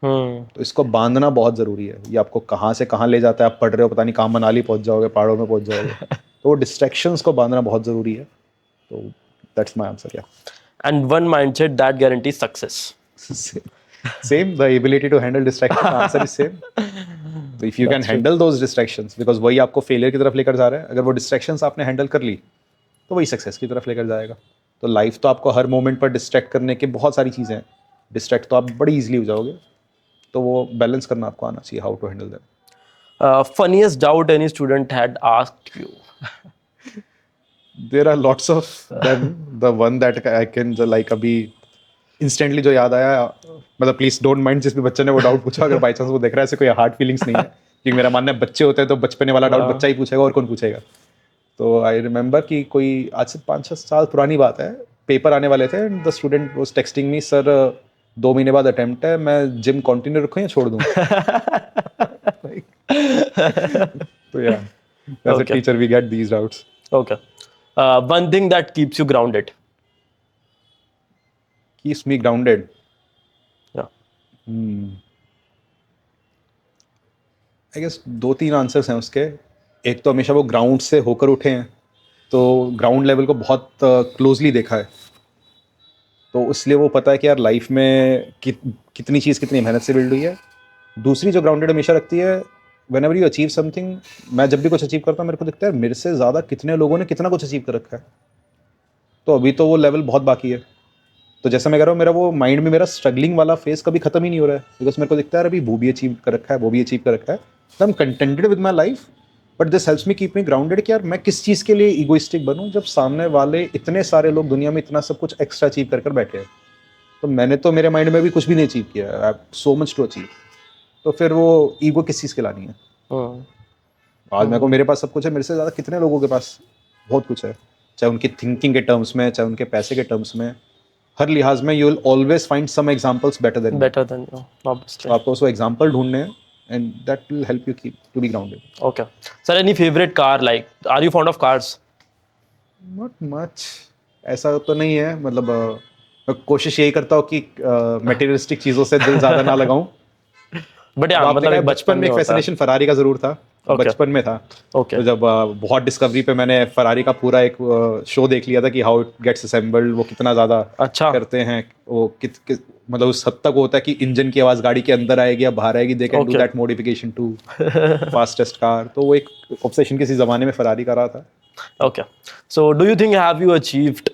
तो इसको बांधना बहुत ज़रूरी है। ये आपको कहाँ से कहाँ ले जाता है। आप पढ़ रहे हो, पता नहीं कहाँ मनाली पहुँच जाओगे, पहाड़ों में पहुँच जाओगे। तो वो डिस्ट्रैक्शंस को बांधना बहुत ज़रूरी है। तो दैट्स माई आंसर। या and one mindset that guarantees success? same, the ability to handle distraction, the answer is same. So if you can handle those distractions, because वही आपको फेलियर की तरफ लेकर जा रहा है, अगर वो distractions आपने हैंडल कर ली तो वही सक्सेस की तरफ लेकर जाएगा। तो लाइफ तो आपको हर मोमेंट पर डिस्ट्रैक्ट करने के बहुत सारी चीज़ें हैं। डिस्ट्रैक्ट तो आप बड़ी इजीली हो जाओगे, तो वो बैलेंस करना आपको आना चाहिए, how to handle that. Funniest doubt any student had asked you? There are lots of them. The one that I can like अभी इंस्टेंटली जो याद आया, मतलब प्लीज डोंट माइंड जिस भी बच्चे ने वो डाउट पूछा, अगर बाई चांस वो देख रहा है, ऐसे कोई हार्ड फीलिंग्स नहीं है। क्योंकि मेरा मानना है बच्चे होते हैं तो बचपने वाला डाउट बच्चा ही पूछेगा, और कौन पूछेगा। तो आई रिमेंबर कि कोई आज से 5-6 साल पुरानी बात है, पेपर आने वाले थे and the student was texting me, sir 2 महीने बाद अटेम्प्ट है, मैं जिम कंटिन्यू रखूं या छोड़ दूं? तो या as a teacher we get these doubts. Okay, one thing that keeps you grounded? keeps me grounded. Yeah. I guess 2-3 answers हैं उसके। एक तो हमेशा वो ग्राउंड से होकर उठे हैं, तो ग्राउंड लेवल को बहुत क्लोजली देखा है, तो इसलिए वो पता है कि यार लाइफ में कितनी चीज़ कितनी मेहनत से बिल्ड हुई है। दूसरी जो ग्राउंडेड हमेशा रखती है, when ever you achieve something, मैं जब भी कुछ अचीव करता हूँ मेरे को दिखता है मेरे से ज़्यादा कितने लोगों ने कितना कुछ अचीव कर रखा है, तो अभी तो वो लेवल बहुत बाकी है। तो जैसा मैं कह रहा हूँ, मेरा वो माइंड में मेरा स्ट्रगलिंग वाला फेस कभी खत्म ही नहीं हो रहा है, बिकॉज मेरे को दिखता है अभी वो भी अचीव कर रखा है, वो भी अचीव कर रखा है, तो I M contented with my life. But this helps me keep me grounded कि यार मैं किस चीज़ के लिए ईगोइस्टिक बनूं जब सामने वाले इतने सारे लोग दुनिया में इतना सब कुछ एक्स्ट्रा अचीव कर बैठे हैं। तो मैंने तो मेरे माइंड में भी कुछ भी नहीं अचीव किया, I have so much to achieve. तो फिर वो ईगो किस चीज़ के लानी है? आज मेरे को मेरे पास सब कुछ है, मेरे से ज़्यादा कितने लोगों के पास बहुत कुछ है, चाहे उनकी थिंकिंग के टर्म्स में, चाहे उनके पैसे के टर्म्स में, हर लिहाज में you will always find some examples better than you, obviously. आपको उसको एग्जांपल ढूंढने हैं and that will help you keep to be grounded. Okay sir, any favourite car? Like are you fond of cars? Not much, ऐसा तो नहीं है। मतलब मैं कोशिश यही करता हूँ कि मटेरियलिस्टिक चीज़ों से दिल ज़्यादा ना लगाऊं। बट यार मतलब बचपन में एक फैसिनेशन फरारी का ज़रूर था, बचपन में था। ओके, तो जब बहुत डिस्कवरी पे मैंने फरारी का पूरा एक शो देख लिया था कि हाउ इट गेट्स असेंबल्ड, वो कितना ज़्यादा अच्छा करते हैं, वो मतलब उस हद तक होता है कि इंजन की आवाज़ गाड़ी के अंदर आएगी या बाहर आएगी, they can do that modification to fastest car. तो वो एक ऑब्सेशन किसी ज़माने में फरारी का रहा था। Okay, so do you think have you achieved,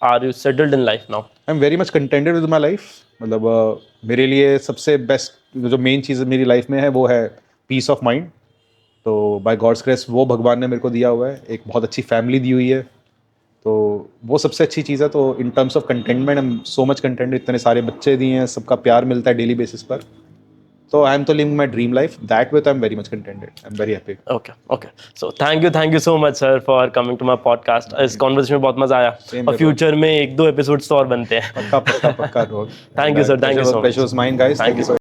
are you settled in life now? I am very much contented with my life. मतलब मेरे लिए सबसे बेस्ट जो मेन चीज़ मेरी लाइफ में है वो है पीस ऑफ माइंड। तो बाय गॉड्स ग्रेस वो भगवान ने मेरे को दिया हुआ है, एक बहुत अच्छी फैमिली दी हुई है, तो वो सबसे अच्छी चीज़ है। तो in terms of contentment I am so much contented, इतने सारे बच्चे दिए हैं, सबका प्यार मिलता है डेली बेसिस पर। तो आई एम तो living my dream life, that with I am very much contented, I am very happy. Okay, so thank you so much sir for coming to my podcast. इस conversation में बहुत मजा आया, और future में 1-2 episodes तो और बनते हैं। पक्का thank you sir, thank you so much. Mine guys, thank you.